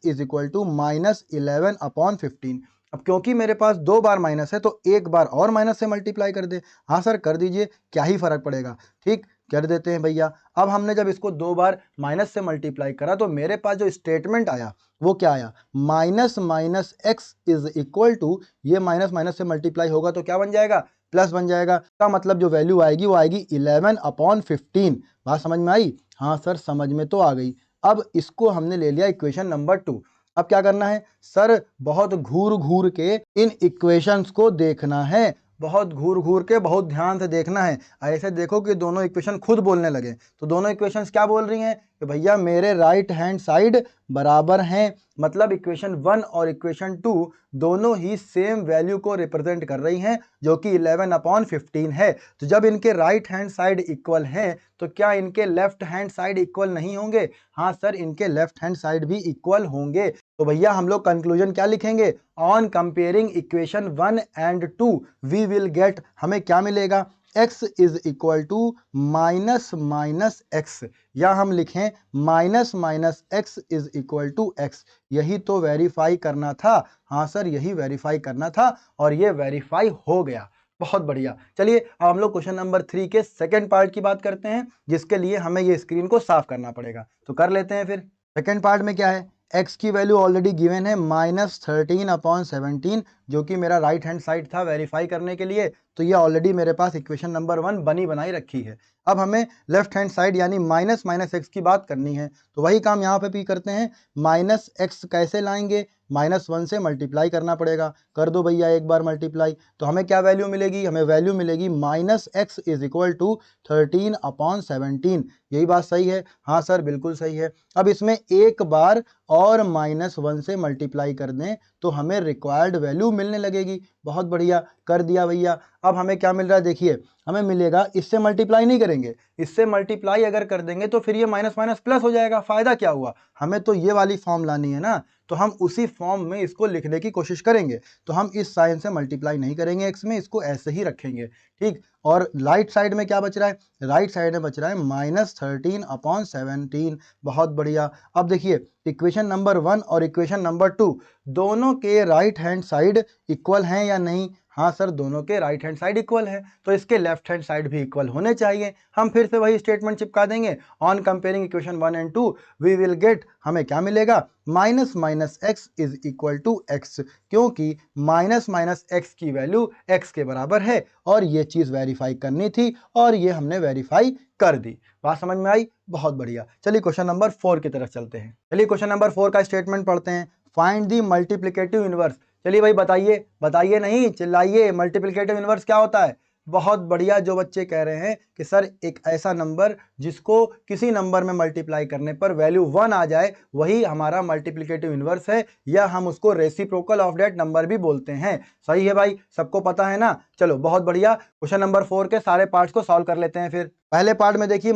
इज इक्वल टू -11/15। अब क्योंकि मेरे पास 2 बार माइनस है तो एक बार और माइनस से मल्टीप्लाई कर दे। हाँ सर कर दीजिए, क्या ही फर्क पड़ेगा। ठीक, कर देते हैं भैया। अब हमने जब इसको 2 बार माइनस से मल्टीप्लाई करा तो मेरे पास जो स्टेटमेंट आया वो क्या आया, -x इज इक्वल टू, ये माइनस माइनस से मल्टीप्लाई होगा तो क्या बन जाएगा, प्लस बन जाएगा। का मतलब जो वैल्यू आएगी वो आएगी 11/15। बात समझ में आई, हाँ सर समझ में तो आ गई। अब इसको हमने ले लिया इक्वेशन नंबर 2। अब क्या करना है सर, बहुत घूर घूर के इन इक्वेशंस को देखना है, बहुत घूर घूर के बहुत ध्यान से देखना है। ऐसे देखो कि दोनों इक्वेशन खुद बोलने लगे। तो दोनों इक्वेशंस क्या बोल रही हैं कि भैया मेरे राइट हैंड साइड बराबर हैं, मतलब इक्वेशन 1 और इक्वेशन 2 दोनों ही सेम वैल्यू को रिप्रेजेंट कर रही हैं जो कि 11/15 है। तो जब इनके राइट हैंड साइड इक्वल हैं तो क्या इनके लेफ्ट हैंड साइड इक्वल नहीं होंगे, हाँ सर इनके लेफ्ट हैंड साइड भी इक्वल होंगे। तो भैया हम लोग कंक्लूजन क्या लिखेंगे, on comparing equation 1 and 2 we will get, हमें क्या मिलेगा, x is equal to -x, या हम लिखें -x is equal to x। यही तो वेरीफाई करना था, हाँ सर यही वेरीफाई करना था और ये वेरीफाई हो गया। बहुत बढ़िया। चलिए अब हम लोग क्वेश्चन नंबर 3 के सेकंड पार्ट की बात करते हैं, जिसके लिए हमें ये स्क्रीन को साफ करना पड़ेगा। तो कर लेते हैं फिर। सेकंड पार्ट में क्या है, x की वैल्यू ऑलरेडी गिवन है -13/17, जो कि मेरा राइट हैंड साइड था वेरीफाई करने के लिए। तो ये ऑलरेडी मेरे पास इक्वेशन नंबर 1 बनी बनाई रखी है। अब हमें लेफ्ट हैंड साइड यानी -x की बात करनी है, तो वही काम यहाँ पे भी करते हैं। -x कैसे लाएंगे, -1 से मल्टीप्लाई करना पड़ेगा। कर दो भैया एक बार मल्टीप्लाई, तो हमें क्या वैल्यू मिलेगी, हमें वैल्यू मिलेगी -x इज इक्वल टू 13/17। यही बात सही है, हाँ सर बिल्कुल सही है। अब इसमें एक बार और -1 से मल्टीप्लाई कर दें तो हमें रिक्वायर्ड वैल्यू मिलने लगेगी। बहुत बढ़िया, कर दिया भैया। अब हमें क्या मिल रहा है, देखिए हमें मिलेगा, इससे मल्टीप्लाई नहीं करेंगे, इससे मल्टीप्लाई अगर कर देंगे तो फिर ये माइनस माइनस प्लस हो जाएगा, फायदा क्या हुआ, हमें तो ये वाली फॉर्म लानी है ना, तो हम उसी फॉर्म में इसको लिखने की कोशिश करेंगे। तो हम इस साइन से मल्टीप्लाई नहीं करेंगे एक्स में, इसको ऐसे ही रखेंगे, ठीक। और राइट साइड में क्या बच रहा है, राइट साइड में बच रहा है -13/17। बहुत बढ़िया। अब देखिए इक्वेशन नंबर 1 और इक्वेशन नंबर 2 दोनों के राइट हैंड साइड इक्वल हैं या नहीं, हाँ सर दोनों के राइट हैंड साइड इक्वल है, तो इसके लेफ्ट हैंड साइड भी इक्वल होने चाहिए। हम फिर से वही स्टेटमेंट चिपका देंगे, on comparing equation 1 and 2 we will get, हमें क्या मिलेगा, minus minus X is equal to X, क्योंकि माइनस माइनस एक्स की वैल्यू एक्स के बराबर है और ये चीज वेरीफाई करनी थी और ये हमने वेरीफाई कर दी। बात समझ में आई, बहुत बढ़िया। चलिए क्वेश्चन नंबर 4 की तरफ चलते हैं। चलिए क्वेश्चन नंबर 4 का स्टेटमेंट पढ़ते हैं, फाइंड दी मल्टीप्लिकेटिव इनवर्स। चलिए भाई बताइए, बताइए नहीं चिल्लाइए, मल्टीप्लिकेटिव इनवर्स क्या होता है। बहुत बढ़िया, जो बच्चे कह रहे हैं कि सर एक ऐसा नंबर जिसको किसी नंबर में मल्टीप्लाई करने पर वैल्यू 1 आ जाए वही हमारा मल्टीप्लिकेटिव इनवर्स है, या हम उसको रेसिप्रोकल ऑफ दैट नंबर भी बोलते हैं। सही है भाई, सबको पता है ना। चलो बहुत बढ़िया, क्वेश्चन नंबर 4 के सारे पार्ट्स को सॉल्व कर लेते हैं। फिर पहले पार्ट में देखिए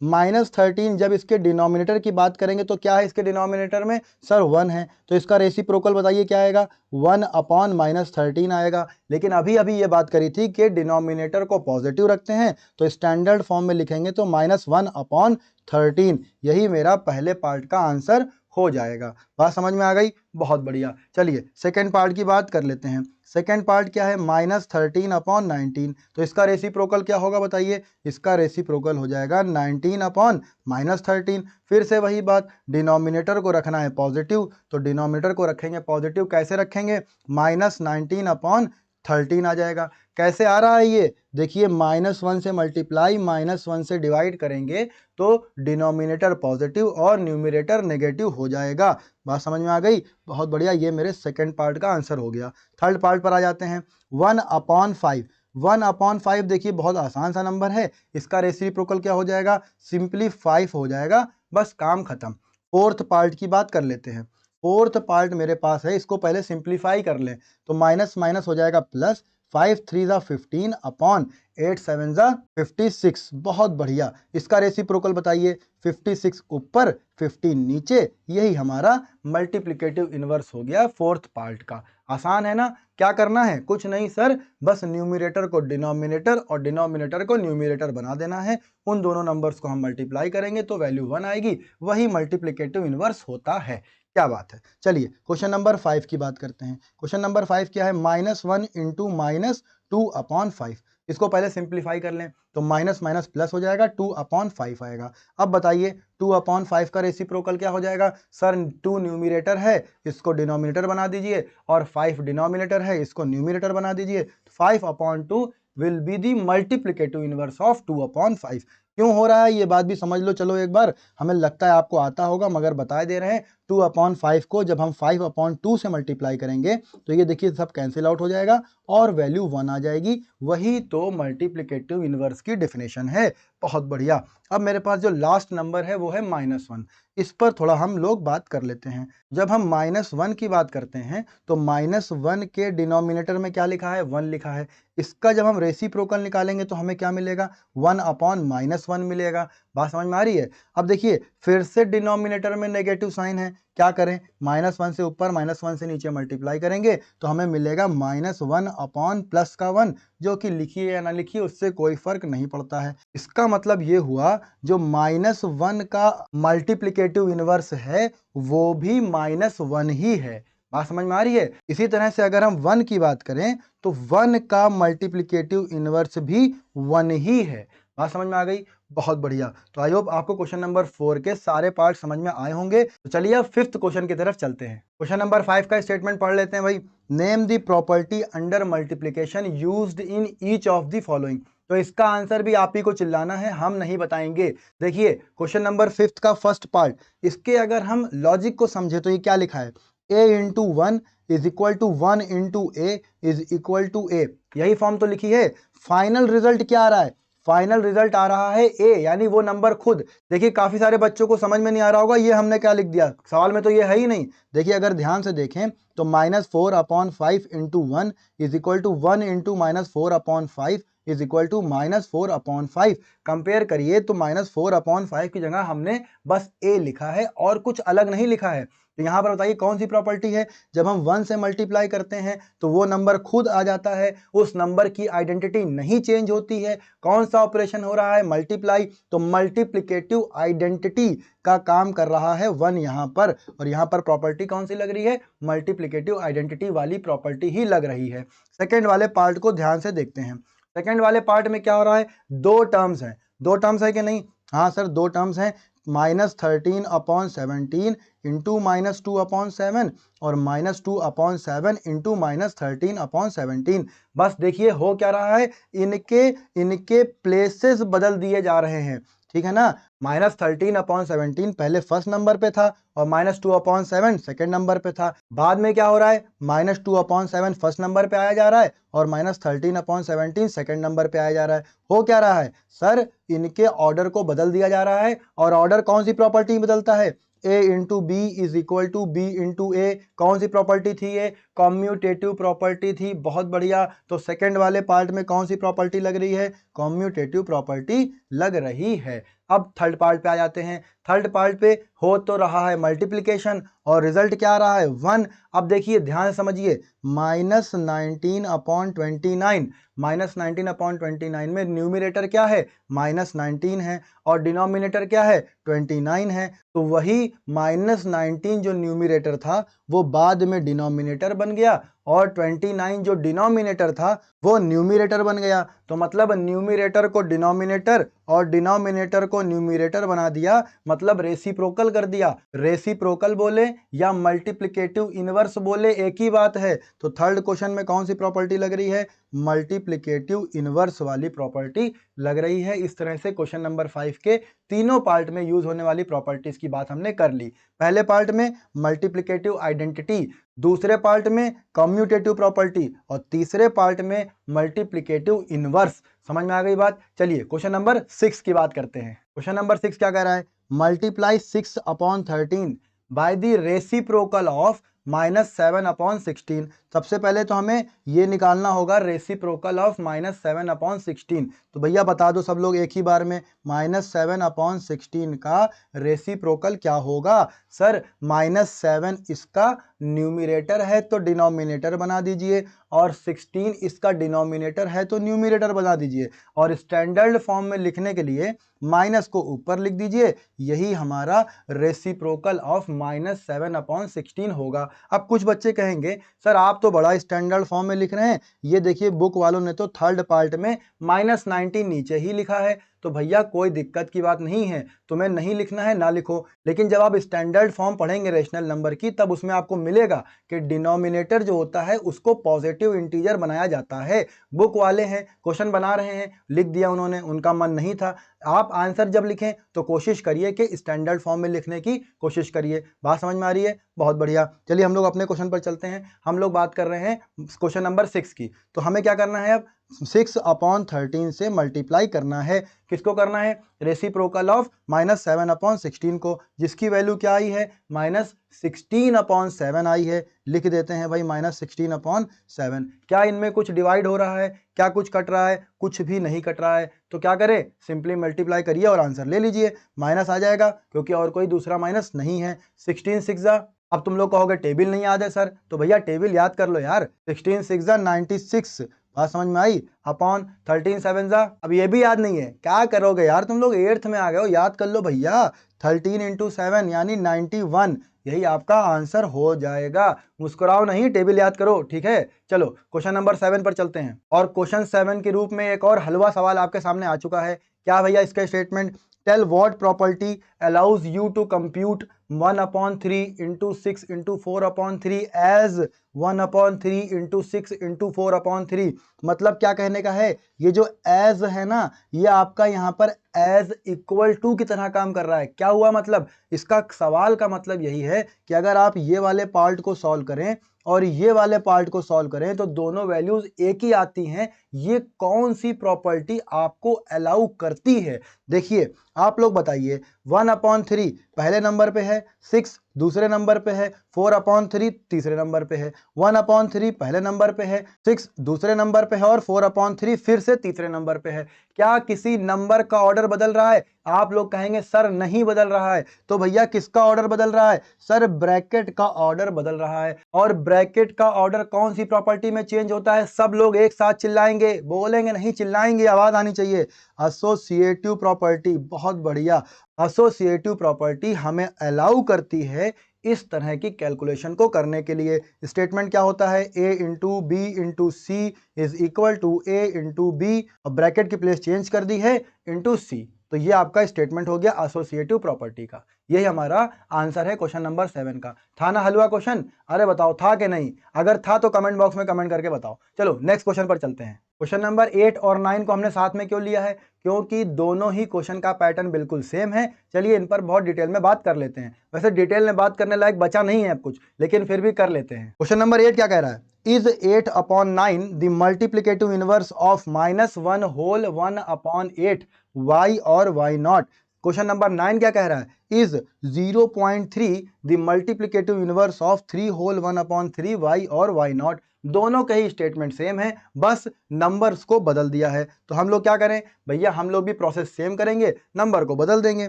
-13 जब इसके डिनोमिनेटर की बात करेंगे तो क्या है इसके डिनोमिनेटर में, सर 1 है, तो इसका रेसिप्रोकल बताइए क्या आएगा, 1/-13 आएगा। लेकिन अभी अभी ये बात करी थी कि डिनोमिनेटर को पॉजिटिव रखते हैं तो स्टैंडर्ड फॉर्म में लिखेंगे तो -1/13, यही मेरा पहले पार्ट का आंसर हो जाएगा। बात समझ में आ गई, बहुत बढ़िया। चलिए सेकेंड पार्ट की बात कर लेते हैं। सेकेंड पार्ट क्या है, -13/19, तो इसका रेसिप्रोकल क्या होगा बताइए, इसका रेसिप्रोकल हो जाएगा 19/-13। फिर से वही बात, डिनोमिनेटर को रखना है पॉजिटिव, तो डिनोमिनेटर को रखेंगे पॉजिटिव, कैसे रखेंगे, -19/13 आ जाएगा। कैसे आ रहा है ये, देखिए -1 से मल्टीप्लाई -1 से डिवाइड करेंगे तो डिनोमिनेटर पॉजिटिव और न्यूमरेटर नेगेटिव हो जाएगा। बात समझ में आ गई, बहुत बढ़िया, ये मेरे सेकंड पार्ट का आंसर हो गया। थर्ड पार्ट पर आ जाते हैं, 1/5। 1/5 देखिए बहुत आसान सा नंबर है, इसका रेसिप्रोकल क्या हो जाएगा, सिंपली 5 हो जाएगा, बस काम खत्म। फोर्थ पार्ट की बात कर लेते हैं। फोर्थ पार्ट मेरे पास है, इसको पहले सिंप्लीफाई कर लें तो माइनस माइनस हो जाएगा प्लस, 5×3=15/8×7=56। बहुत बढ़िया, इसका रेसिप्रोकल बताइए, 56 ऊपर 15 नीचे, यही हमारा मल्टीप्लिकेटिव इनवर्स हो गया फोर्थ पार्ट का। आसान है ना, क्या करना है, कुछ नहीं सर, बस न्यूमरेटर को डिनोमिनेटर और डिनोमिनेटर को न्यूमरेटर बना देना है। उन दोनों नंबर्स को हम मल्टीप्लाई करेंगे तो वैल्यू 1 आएगी, वही मल्टीप्लिकेटिव इनवर्स होता है। क्या बात है। चलिए क्वेश्चन नंबर 5 की बात करते हैं। क्वेश्चन नंबर 5 क्या है, -1 × -2/5। इसको पहले सिंप्लीफाई कर लें तो माइनस माइनस प्लस हो जाएगा, 2/5 आएगा। अब बताइए 2/5 का रेसिप्रोकल क्या हो जाएगा, सर 2 न्यूमरेटर है, इसको डिनोमिनेटर बना दीजिए, और 5 डिनोमिनेटर है, इसको न्यूमरेटर बना दीजिए। 5/2 will be the multiplicative inverse of 2/5। क्यों हो रहा है ये बात भी समझ लो, चलो एक बार, हमें लगता है आपको आता होगा मगर बता दे रहे हैं। 2/5 को जब हम 5/2 से मल्टीप्लाई करेंगे तो ये देखिए सब कैंसिल आउट हो जाएगा और वैल्यू 1 आ जाएगी, वही तो मल्टीप्लिकेटिव इनवर्स की डेफिनेशन है। बहुत बढ़िया। अब मेरे पास जो लास्ट नंबर है वो है -1, इस पर थोड़ा हम लोग बात कर लेते हैं। जब हम -1 की बात करते हैं तो -1 के डिनोमिनेटर में क्या लिखा है, 1 लिखा है। इसका जब हम रेसिप्रोकल निकालेंगे तो हमें क्या मिलेगा, 1/-1 मिलेगा। बात समझ में आ रही है। अब देखिए फिर से डिनोमिनेटर में नेगेटिव साइन है, क्या करें, -1 से ऊपर -1 से नीचे मल्टीप्लाई करेंगे तो हमें मिलेगा -1/+1, जो कि लिखिए या ना लिखिए उससे कोई फर्क नहीं पड़ता है। इसका मतलब ये हुआ जो -1 का मल्टीप्लिकेटिव इनवर्स है वो भी -1 ही है। बात समझ में आ रही है। इसी तरह से अगर हम 1 की बात करें तो 1 का मल्टीप्लिकेटिव इनवर्स भी 1 ही है। बात समझ में आ गई, बहुत बढ़िया। तो आई होप आपको क्वेश्चन नंबर 4 के सारे पार्ट समझ में आए होंगे। तो चलिए अब 5th क्वेश्चन की तरफ चलते हैं। क्वेश्चन नंबर 5 का स्टेटमेंट पढ़ लेते हैं भाई। Name the property under multiplication used in each of the following. तो इसका आंसर भी आप ही को चिल्लाना है, हम नहीं बताएंगे। देखिए क्वेश्चन नंबर 5th का फर्स्ट पार्ट, इसके अगर हम लॉजिक को समझे तो ये क्या लिखा है, a × 1 is equal to 1 × a is equal to a, यही फॉर्म तो लिखी है। फाइनल रिजल्ट क्या आ रहा है, फाइनल रिजल्ट आ रहा है ए, यानी वो नंबर खुद। देखिए काफी सारे बच्चों को समझ में नहीं आ रहा होगा ये हमने क्या लिख दिया, सवाल में तो ये है ही नहीं। देखिए अगर ध्यान से देखें तो -4/5 into 1 is equal to 1 into -4/5 is equal to -4/5। Compare करिए तो -4/5 की जगह हमने बस ए लिखा है और कुछ अलग नहीं लिखा है। तो यहाँ पर बताइए कौन सी प्रॉपर्टी है, जब हम 1 से मल्टीप्लाई करते हैं तो वो नंबर खुद आ जाता है, उस नंबर की आइडेंटिटी नहीं चेंज होती है। कौन सा ऑपरेशन हो रहा है, मल्टीप्लाई, तो मल्टीप्लिकेटिव आइडेंटिटी का काम कर रहा है 1 यहाँ पर, और यहाँ पर प्रॉपर्टी कौन सी लग रही है, मल्टीप्लिकेटिव आइडेंटिटी वाली प्रॉपर्टी ही लग रही है। सेकेंड वाले पार्ट को ध्यान से देखते हैं। सेकेंड वाले पार्ट में क्या हो रहा है, दो टर्म्स हैं, दो टर्म्स है कि नहीं, हाँ सर दो टर्म्स हैं, -13/17 इंटू -2/7 और -2/7 इंटू -13/17। बस देखिए हो क्या रहा है, इनके प्लेसेस बदल दिए जा रहे हैं, ठीक है ना। -13/17 पहले फर्स्ट नंबर पे था और -2/7 सेकेंड नंबर पे था। बाद में क्या हो रहा है, -2/7 फर्स्ट नंबर पे आया जा रहा है और -13/17 सेकेंड नंबर पे आया जा रहा है। हो क्या रहा है सर, इनके ऑर्डर को बदल दिया जा रहा है। और ऑर्डर कौन सी प्रॉपर्टी बदलता है, a into B is equal to B into A. कौन सी प्रॉपर्टी थी ये, कॉम्यूटेटिव प्रॉपर्टी थी, बहुत बढ़िया। तो सेकंड वाले पार्ट में कौन सी प्रॉपर्टी लग रही है, कॉम्यूटेटिव प्रॉपर्टी लग रही है। अब थर्ड पार्ट पे आ जाते हैं। थर्ड पार्ट पे हो तो रहा है मल्टीप्लिकेशन और रिजल्ट क्या आ रहा है 1। अब देखिए ध्यान से समझिए, -19/29, -19/29 में न्यूमरेटर क्या है, -19 है और डिनोमिनेटर क्या है, 29 है। तो वही -19 जो न्यूमरेटर था वो बाद में डिनोमिनेटर बन गया और 29 जो डिनोमिनेटर था वो न्यूमरेटर बन गया। तो मतलब न्यूमरेटर को डिनोमिनेटर और डिनोमिनेटर को न्यूमरेटर बना दिया, मतलब रेसिप्रोकल कर दिया। रेसिप्रोकल बोले या मल्टीप्लिकेटिव इनवर्स बोले एक ही बात है। तो थर्ड क्वेश्चन में कौन सी प्रॉपर्टी लग रही है, मल्टीप्लिकेटिव इनवर्स वाली प्रॉपर्टी लग रही है। इस तरह से क्वेश्चन नंबर 5 के तीनों पार्ट में यूज होने वाली प्रॉपर्टीज की बात हमने कर ली। पहले पार्ट में मल्टीप्लिकेटिव आइडेंटिटी, दूसरे पार्ट में कम्यूटेटिव प्रॉपर्टी और तीसरे पार्ट में मल्टीप्लिकेटिव इनवर्स। समझ में आ गई बात। चलिए क्वेश्चन नंबर 6 की बात करते हैं। क्वेश्चन नंबर 6 क्या कह रहा है, multiply 6/13 by the reciprocal of -7/16। सबसे पहले तो हमें ये निकालना होगा रेसिप्रोकल ऑफ -7/16। तो भैया बता दो सब लोग एक ही बार में, -7/16 का रेसिप्रोकल क्या होगा। सर -7 इसका न्यूमरेटर है तो डिनोमिनेटर बना दीजिए और 16 इसका डिनोमिनेटर है तो न्यूमरेटर बना दीजिए, और स्टैंडर्ड फॉर्म में लिखने के लिए माइनस को ऊपर लिख दीजिए। यही हमारा रेसिप्रोकल ऑफ -7/16 होगा। अब कुछ बच्चे कहेंगे सर आप तो बड़ा स्टैंडर्ड फॉर्म में लिख रहे हैं, ये देखिए बुक वालों ने तो थर्ड पार्ट में -19 नीचे ही लिखा है। तो भैया कोई दिक्कत की बात नहीं है, तुम्हें नहीं लिखना है ना लिखो, लेकिन जब आप स्टैंडर्ड फॉर्म पढ़ेंगे रेशनल नंबर की तब उसमें आपको मिलेगा कि डिनोमिनेटर जो होता है उसको पॉजिटिव इंटीजर बनाया जाता है। बुक वाले हैं क्वेश्चन बना रहे हैं, लिख दिया उन्होंने, उनका मन नहीं था। आप आंसर जब लिखें तो कोशिश करिए कि स्टैंडर्ड फॉर्म में लिखने की कोशिश करिए। बात समझ में आ रही है, बहुत बढ़िया। चलिए हम लोग अपने क्वेश्चन पर चलते हैं। हम लोग बात कर रहे हैं क्वेश्चन नंबर 6 की। तो हमें क्या करना है, अब 6/13 से मल्टीप्लाई करना है। किसको करना है, रेसिप्रोकल ऑफ -7/16 को, जिसकी वैल्यू क्या आई है, -16/7 आई है। लिख देते हैं भाई -16/7। क्या इनमें कुछ डिवाइड हो रहा है, क्या कुछ कट रहा है, कुछ भी नहीं कट रहा है। तो क्या करें, सिंपली मल्टीप्लाई करिए और आंसर ले लीजिए। माइनस आ जाएगा क्योंकि और कोई दूसरा माइनस नहीं है। 16 6 अब तुम लोग कहोगे टेबल नहीं याद है सर, तो भैया टेबल याद कर लो यार। 16 6 96, बात समझ में आई, अपॉन 13 7 अब ये भी याद नहीं है, क्या करोगे यार तुम लोग 8th में आ गए हो, याद कर लो भैया। 13 इंटू 7 यानी 91, यही आपका आंसर हो जाएगा। मुस्कुराओ नहीं, टेबल याद करो, ठीक है। चलो क्वेश्चन नंबर 7 पर चलते हैं। और क्वेश्चन 7 के रूप में एक और हलवा सवाल आपके सामने आ चुका है। क्या भैया इसका statement, tell what property allows you to compute 1/3 into 6 into 4/3 as 1/3 into 6 into 4/3। मतलब क्या कहने का है, ये जो एज है ना, ये आपका यहाँ पर एज इक्वल टू की तरह काम कर रहा है। क्या हुआ मतलब, इसका सवाल का मतलब यही है कि अगर आप ये वाले पार्ट को सॉल्व करें और ये वाले पार्ट को सॉल्व करें तो दोनों वैल्यूज एक ही आती हैं, ये कौन सी प्रॉपर्टी आपको अलाउ करती है? देखिए आप लोग बताइए, 1/3 पहले नंबर पे है, 6 दूसरे नंबर पे है, 4/3 तीसरे नंबर पे है, 1/3 पहले नंबर पे है, 6 दूसरे नंबर पे है और 4/3 फिर से तीसरे नंबर पे है। क्या किसी नंबर का ऑर्डर बदल रहा है? आप लोग कहेंगे सर नहीं बदल रहा है। तो भैया किसका ऑर्डर बदल रहा है? सर ब्रैकेट का ऑर्डर बदल रहा है। और ब्रैकेट का ऑर्डर कौन सी प्रॉपर्टी में चेंज होता है? सब लोग एक साथ चिल्लाएंगे, बोलेंगे नहीं, चिल्लाएंगे, आवाज आनी चाहिए। एसोसिएटिव प्रॉपर्टी, बहुत बढ़िया। एसोसिएटिव प्रॉपर्टी हमें अलाउ करती है इस तरह की कैलकुलेशन को करने के लिए। स्टेटमेंट क्या होता है? a into b into c is equal to a into b, bracket की प्लेस चेंज कर दी है, इंटू सी। तो ये आपका स्टेटमेंट हो गया एसोसिएटिव प्रॉपर्टी का। यही हमारा आंसर है क्वेश्चन नंबर 7 का। था ना हलवा क्वेश्चन? अरे बताओ था कि नहीं? अगर था तो कमेंट बॉक्स में कमेंट करके बताओ। चलो नेक्स्ट क्वेश्चन पर चलते हैं। क्वेश्चन नंबर 8 और 9 को हमने साथ में क्यों लिया है? क्योंकि दोनों ही क्वेश्चन का पैटर्न बिल्कुल सेम है। चलिए इन पर बहुत डिटेल में बात कर लेते हैं। वैसे डिटेल में बात करने लायक बचा नहीं है अब कुछ, लेकिन फिर भी कर लेते हैं। क्वेश्चन नंबर 8 क्या कह रहा है? Is 8/9 the multiplicative inverse of -1 whole 1/8 y और y नॉट? क्वेश्चन नंबर 9 क्या कह रहा है? Is 0.3 the multiplicative inverse of 3 whole 1/3 y और y नॉट? दोनों के ही स्टेटमेंट सेम है, बस नंबर्स को बदल दिया है। तो हम लोग क्या करें भैया? हम लोग भी प्रोसेस सेम करेंगे, नंबर को बदल देंगे।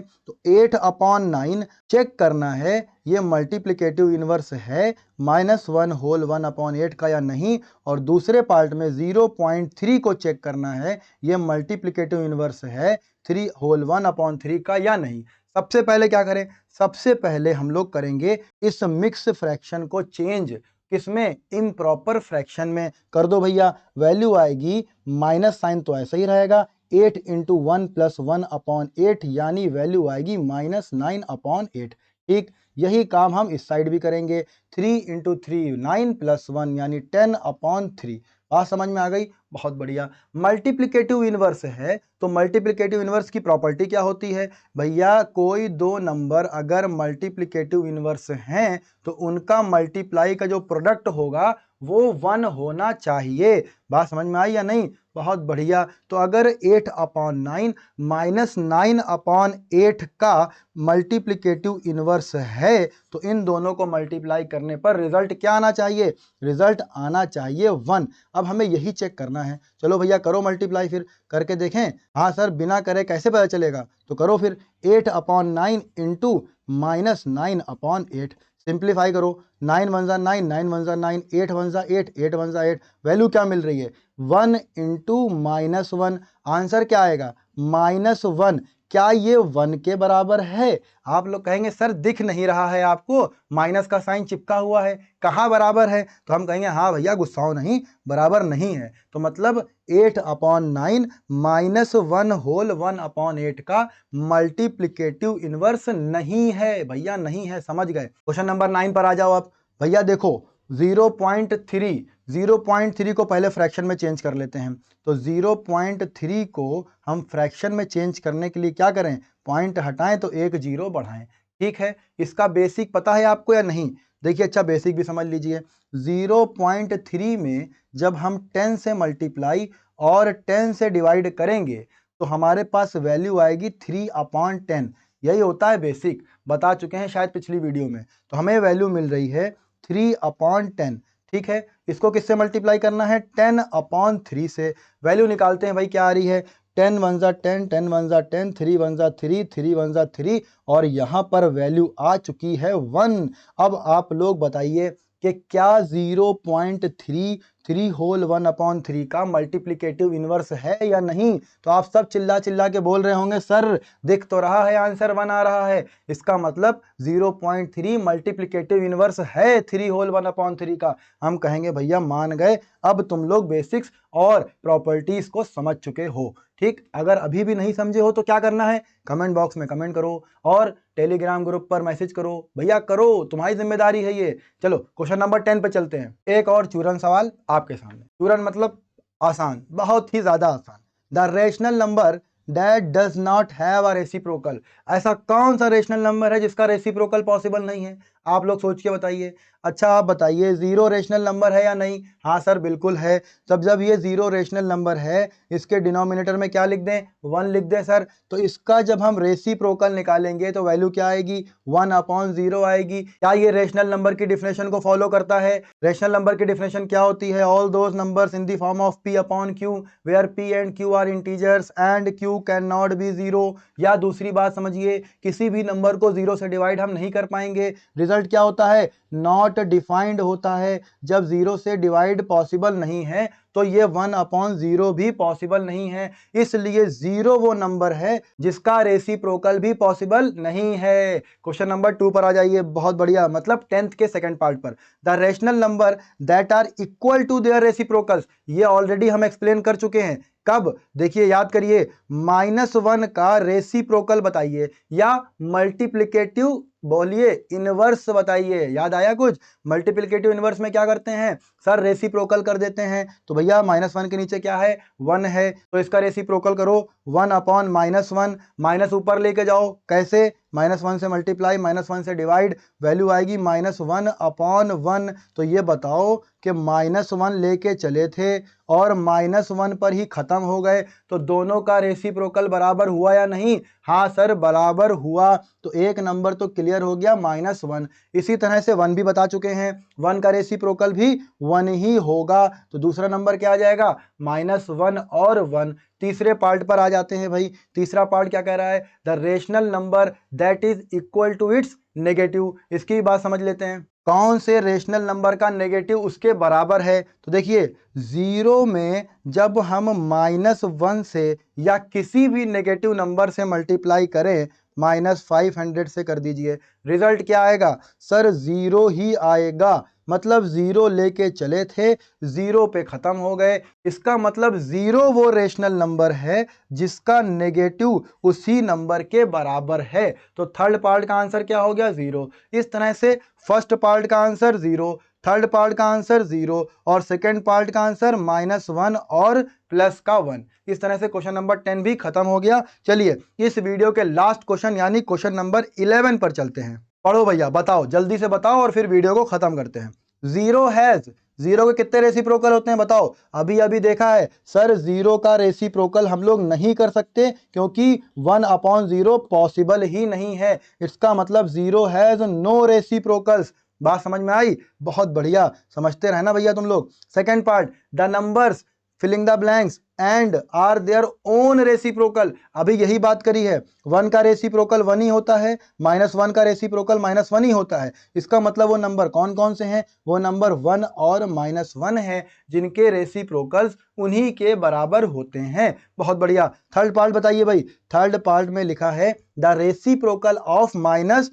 तो 8/9 चेक करना है ये मल्टीप्लिकेटिव इनवर्स है -1 होल 1/8 का या नहीं, और दूसरे पार्ट में 0.3 को चेक करना है ये मल्टीप्लिकेटिव इनवर्स है 3 होल 1/3 का या नहीं। सबसे पहले क्या करें? सबसे पहले हम लोग करेंगे इस मिक्स फ्रैक्शन को चेंज। किसमें? इम्प्रॉपर फ्रैक्शन में कर दो भैया। वैल्यू आएगी, माइनस साइन तो ऐसा ही रहेगा, 8 इंटू 1 प्लस 1/8, यानी वैल्यू आएगी -9/8। ठीक, यही काम हम इस साइड भी करेंगे। 3 इंटू 3 9 प्लस 1 यानी 10/3। बात समझ में आ गई? बहुत बढ़िया। मल्टीप्लिकेटिव इनवर्स है तो मल्टीप्लिकेटिव इनवर्स की प्रॉपर्टी क्या होती है भैया? कोई दो नंबर अगर मल्टीप्लिकेटिव इनवर्स हैं तो उनका मल्टीप्लाई का जो प्रोडक्ट होगा वो 1 होना चाहिए। बात समझ में आई या नहीं? बहुत बढ़िया। तो अगर 8/9 -9/8 का मल्टीप्लिकेटिव इनवर्स है तो इन दोनों को मल्टीप्लाई करने पर रिजल्ट क्या आना चाहिए? रिजल्ट आना चाहिए 1। अब हमें यही चेक करना है। चलो भैया करो मल्टीप्लाई, फिर करके देखें। हाँ सर बिना करे कैसे पता चलेगा? तो करो फिर। 8/9 इंटू -9/8, सिंप्लीफाई करो। 9 1 जा 9, 9 1 जा 9, 8 1 जा 8, 8 1 जा 8। वैल्यू क्या मिल रही है? 1 इंटू -1। आंसर क्या आएगा? -1। क्या ये 1 के बराबर है? आप लोग कहेंगे सर दिख नहीं रहा है आपको, माइनस का साइन चिपका हुआ है, कहाँ बराबर है? तो हम कहेंगे हाँ भैया गुस्साओ नहीं, बराबर नहीं है। तो मतलब 8/9 -1 होल 1/8 का मल्टीप्लिकेटिव इनवर्स नहीं है भैया, नहीं है। समझ गए? क्वेश्चन नंबर 9 पर आ जाओ आप। भैया देखो 0.3 को पहले फ्रैक्शन में चेंज कर लेते हैं। तो 0.3 को हम फ्रैक्शन में चेंज करने के लिए क्या करें? पॉइंट हटाएं तो एक जीरो बढ़ाएं। ठीक है, इसका बेसिक पता है आपको या नहीं? देखिए अच्छा बेसिक भी समझ लीजिए। 0.3 में जब हम 10 से मल्टीप्लाई और 10 से डिवाइड करेंगे तो हमारे पास वैल्यू आएगी 3/10। यही होता है बेसिक, बता चुके हैं शायद पिछली वीडियो में। तो हमें वैल्यू मिल रही है 3/10। ठीक है, इसको किससे मल्टीप्लाई करना है? 10/3 से। वैल्यू निकालते हैं भाई, क्या आ रही है? 10 1 जा 10, 10 1 जा 10, 3 1 जा 3, 3 1 जा 3, और यहाँ पर वैल्यू आ चुकी है 1। अब आप लोग बताइए कि क्या 0.3 3 होल 1/3 का मल्टीप्लिकेटिव इनवर्स है या नहीं? तो आप सब चिल्ला चिल्ला के बोल रहे होंगे सर दिख तो रहा है आंसर 1 आ रहा है, इसका मतलब 0.3 मल्टीप्लिकेटिव इनवर्स है 3 होल 1/3 का। हम कहेंगे भैया मान गए, अब तुम लोग बेसिक्स और प्रॉपर्टीज को समझ चुके हो। ठीक, अगर अभी भी नहीं समझे हो तो क्या करना है? कमेंट बॉक्स में कमेंट करो और टेलीग्राम ग्रुप पर मैसेज करो। भैया करो, तुम्हारी जिम्मेदारी है ये। चलो क्वेश्चन नंबर 10 पे चलते हैं। एक और चूरन सवाल आपके सामने। चूरन मतलब आसान, बहुत ही ज्यादा आसान। The rational number that does not have a reciprocal. ऐसा कौन सा रेशनल नंबर है जिसका रेसिप्रोकल पॉसिबल नहीं है? आप लोग सोच के बताइए। अच्छा आप बताइए जीरो रेशनल नंबर है या नहीं? हाँ सर बिल्कुल है। जब ये जीरो रेशनल नंबर है, इसके डिनोमिनेटर में क्या लिख दें? 1 लिख दें सर। तो इसका जब हम रेसिप्रोकल निकालेंगे तो वैल्यू क्या आएगी? 1/0 आएगी। क्या ये रेशनल नंबर की डिफिनेशन को फॉलो करता है? रेशनल नंबर की डिफिनेशन क्या होती है? All those numbers in the form of p/q where p and q are integers and q can not be zero. या दूसरी बात समझिए, किसी भी नंबर को जीरो से डिवाइड हम नहीं कर पाएंगे। रिजल्ट क्या होता है? नॉट डिफाइंड होता है। जब जीरो से डिवाइड पॉसिबल नहीं है तो ये 1/0 भी पॉसिबल नहीं है। इसलिए जीरो वो नंबर है जिसका रेसिप्रोकल भी पॉसिबल नहीं है। क्वेश्चन नंबर 2 पर आ जाइए। बहुत बढ़िया, मतलब 10th के सेकंड पार्ट पर। The rational number that are equal to their reciprocals, ये ऑलरेडी हम एक्सप्लेन कर चुके हैं। कब? देखिए याद करिए, -1 का रेसिप्रोकल बताइए या मल्टीप्लिकेटिव बोलिए इनवर्स बताइए। याद आया कुछ? मल्टीप्लिकेटिव इनवर्स में क्या करते हैं सर? रेसिप्रोकल कर देते हैं। तो भैया -1 के नीचे क्या है? 1 है, तो इसका रेसिप्रोकल करो 1/-1, माइनस ऊपर लेके जाओ। कैसे? -1 से मल्टीप्लाई, -1 से डिवाइड, वैल्यू आएगी -1/1। तो ये बताओ कि -1 लेके चले थे और -1 पर ही खत्म हो गए, तो दोनों का रेसिप्रोकल बराबर हुआ या नहीं? हाँ सर बराबर हुआ। तो एक नंबर तो क्लियर हो गया, -1। इसी तरह से 1 भी बता चुके हैं, 1 का रेसिप्रोकल भी 1 ही होगा। तो दूसरा नंबर क्या आ जाएगा? -1 और 1। तीसरे पार्ट पर आ जाते हैं भाई। तीसरा पार्ट क्या कह रहा है? The rational number that is equal to its negative. इसकी बात समझ लेते हैं। कौन से रेशनल नंबर का नेगेटिव उसके बराबर है? तो देखिए, जीरो में जब हम -1 से या किसी भी नेगेटिव नंबर से मल्टीप्लाई करें, -500 से कर दीजिए, रिजल्ट क्या आएगा? सर जीरो ही आएगा। मतलब जीरो लेके चले थे, जीरो पे खत्म हो गए। इसका मतलब जीरो वो रेशनल नंबर है जिसका नेगेटिव उसी नंबर के बराबर है। तो थर्ड पार्ट का आंसर क्या हो गया? जीरो। इस तरह से फर्स्ट पार्ट का आंसर जीरो, थर्ड पार्ट का आंसर जीरो और सेकंड पार्ट का आंसर -1 और प्लस का 1। इस तरह से क्वेश्चन नंबर 10 भी खत्म हो गया। चलिए इस वीडियो के लास्ट क्वेश्चन यानी क्वेश्चन नंबर 11 पर चलते हैं। पढ़ो भैया, बताओ जल्दी से बताओ और फिर वीडियो को खत्म करते हैं। जीरो हैज, जीरो के कितने रेसिप्रोकल होते हैं बताओ? अभी अभी देखा है सर, जीरो का रेसिप्रोकल हम लोग नहीं कर सकते क्योंकि 1/0 पॉसिबल ही नहीं है। इसका मतलब जीरो हैज नो रेसिप्रोकल्स। बात समझ में आई? बहुत बढ़िया, समझते रहना भैया तुम लोग। Second part, the numbers filling the blanks and are their own reciprocal. अभी यही बात करी है, 1 का रेसिप्रोकल 1 ही होता है, -1 का रेसिप्रोकल -1 ही होता है। इसका मतलब वो नंबर कौन कौन से हैं? वो नंबर 1 और -1 है जिनके रेसिप्रोकल्स उन्हीं के बराबर होते हैं। बहुत बढ़िया। थर्ड पार्ट बताइए भाई। थर्ड पार्ट में लिखा है द रेसिप्रोकल ऑफ -5,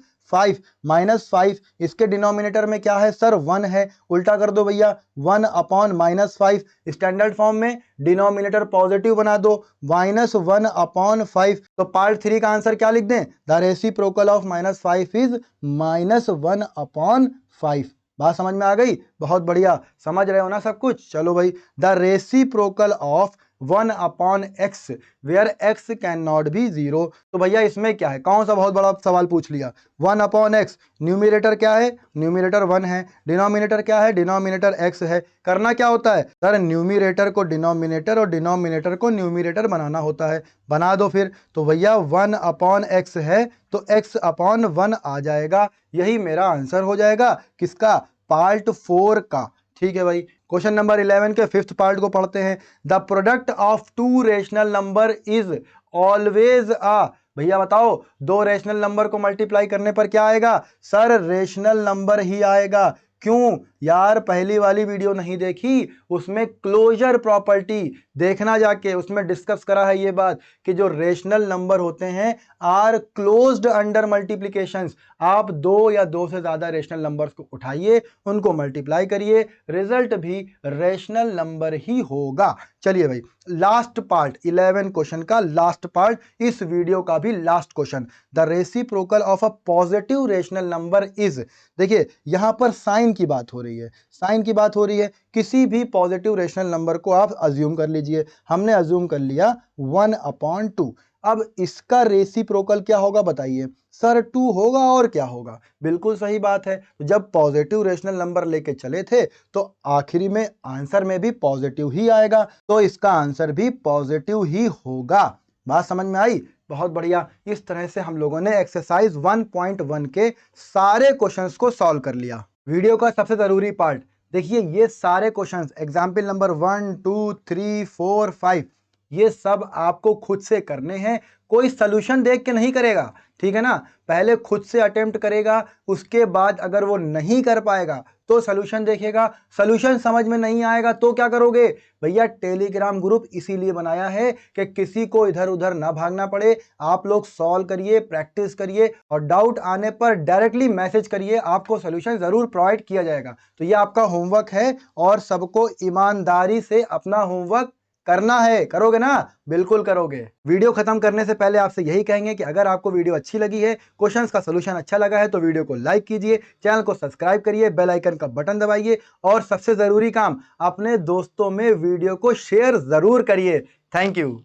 -5 इसके डिनोमिनेटर में क्या है सर? 1 है। उल्टा कर दो भैया, 1/-5। स्टैंडर्ड फॉर्म में डिनोमिनेटर पॉजिटिव बना दो, -1/5। तो पार्ट 3 का आंसर क्या लिख दें? The reciprocal of -5 is -1/5। बात समझ में आ गई? बहुत बढ़िया, समझ रहे हो ना सब कुछ? चलो भाई, the reciprocal of 1/x where x can not be zero. तो भैया इसमें क्या है? कौन सा बहुत बड़ा सवाल पूछ लिया? 1/x, न्यूमिनेटर क्या है? न्यूमिनेटर 1 है। डिनोमिनेटर क्या है? डिनोमिनेटर x है। करना क्या होता है सर? न्यूमिनेटर को डिनोमिनेटर और डिनोमिनेटर को न्यूमिनेटर बनाना होता है। बना दो फिर। तो भैया 1/x है तो x/1 आ जाएगा। यही मेरा आंसर हो जाएगा। किसका? पार्ट 4 का। ठीक है भाई। क्वेश्चन नंबर 11 के 5th पार्ट को पढ़ते हैं। The product of two rational number is always आ। भैया बताओ, दो रेशनल नंबर को मल्टीप्लाई करने पर क्या आएगा? सर रेशनल नंबर ही आएगा। क्यों यार? पहली वाली वीडियो नहीं देखी? उसमें क्लोजर प्रॉपर्टी देखना जाके, उसमें डिस्कस करा है ये बात कि जो रेशनल नंबर होते हैं आर क्लोज्ड अंडर मल्टीप्लिकेशंस। आप दो या दो से ज्यादा रेशनल नंबर्स को उठाइए, उनको मल्टीप्लाई करिए, रिजल्ट भी रेशनल नंबर ही होगा। चलिए भाई, लास्ट पार्ट 11 क्वेश्चन का लास्ट पार्ट, इस वीडियो का भी last question. The reciprocal of a positive rational number is. देखिए यहां पर साइन की बात हो रही है, साइन की बात हो रही है। किसी भी पॉजिटिव रेशनल नंबर को आप अज्यूम कर लीजिए। हमने अज्यूम कर लिया 1/2। अब इसका रेसिप्रोकल क्या होगा बताइए सर, 2 होगा और क्या होगा। बिल्कुल सही बात है, जब पॉजिटिव रेशनल नंबर लेके चले थे तो आखिरी में आंसर में भी पॉजिटिव ही आएगा, तो इसका आंसर भी पॉजिटिव ही होगा। बात समझ में आई? बहुत बढ़िया। इस तरह से हम लोगों ने एक्सरसाइज 1.1 के सारे क्वेश्चंस को सॉल्व कर लिया। वीडियो का सबसे जरूरी पार्ट देखिए, ये सारे क्वेश्चंस एग्जाम्पल नंबर 1, 2, 3, 4, 5 ये सब आपको खुद से करने हैं, कोई सॉल्यूशन देख के नहीं करेगा, ठीक है ना। पहले खुद से अटेम्प्ट करेगा, उसके बाद अगर वो नहीं कर पाएगा तो सॉल्यूशन देखेगा, सॉल्यूशन समझ में नहीं आएगा तो क्या करोगे भैया। टेलीग्राम ग्रुप इसीलिए बनाया है कि किसी को इधर उधर ना भागना पड़े, आप लोग सॉल्व करिए, प्रैक्टिस करिए और डाउट आने पर डायरेक्टली मैसेज करिए, आपको सॉल्यूशन जरूर प्रोवाइड किया जाएगा। तो ये आपका होमवर्क है और सबको ईमानदारी से अपना होमवर्क करना है। करोगे ना? बिल्कुल करोगे। वीडियो खत्म करने से पहले आपसे यही कहेंगे कि अगर आपको वीडियो अच्छी लगी है, क्वेश्चंस का सॉल्यूशन अच्छा लगा है तो वीडियो को लाइक कीजिए, चैनल को सब्सक्राइब करिए, बेल आइकन का बटन दबाइए और सबसे जरूरी काम, अपने दोस्तों में वीडियो को शेयर जरूर करिए। Thank you.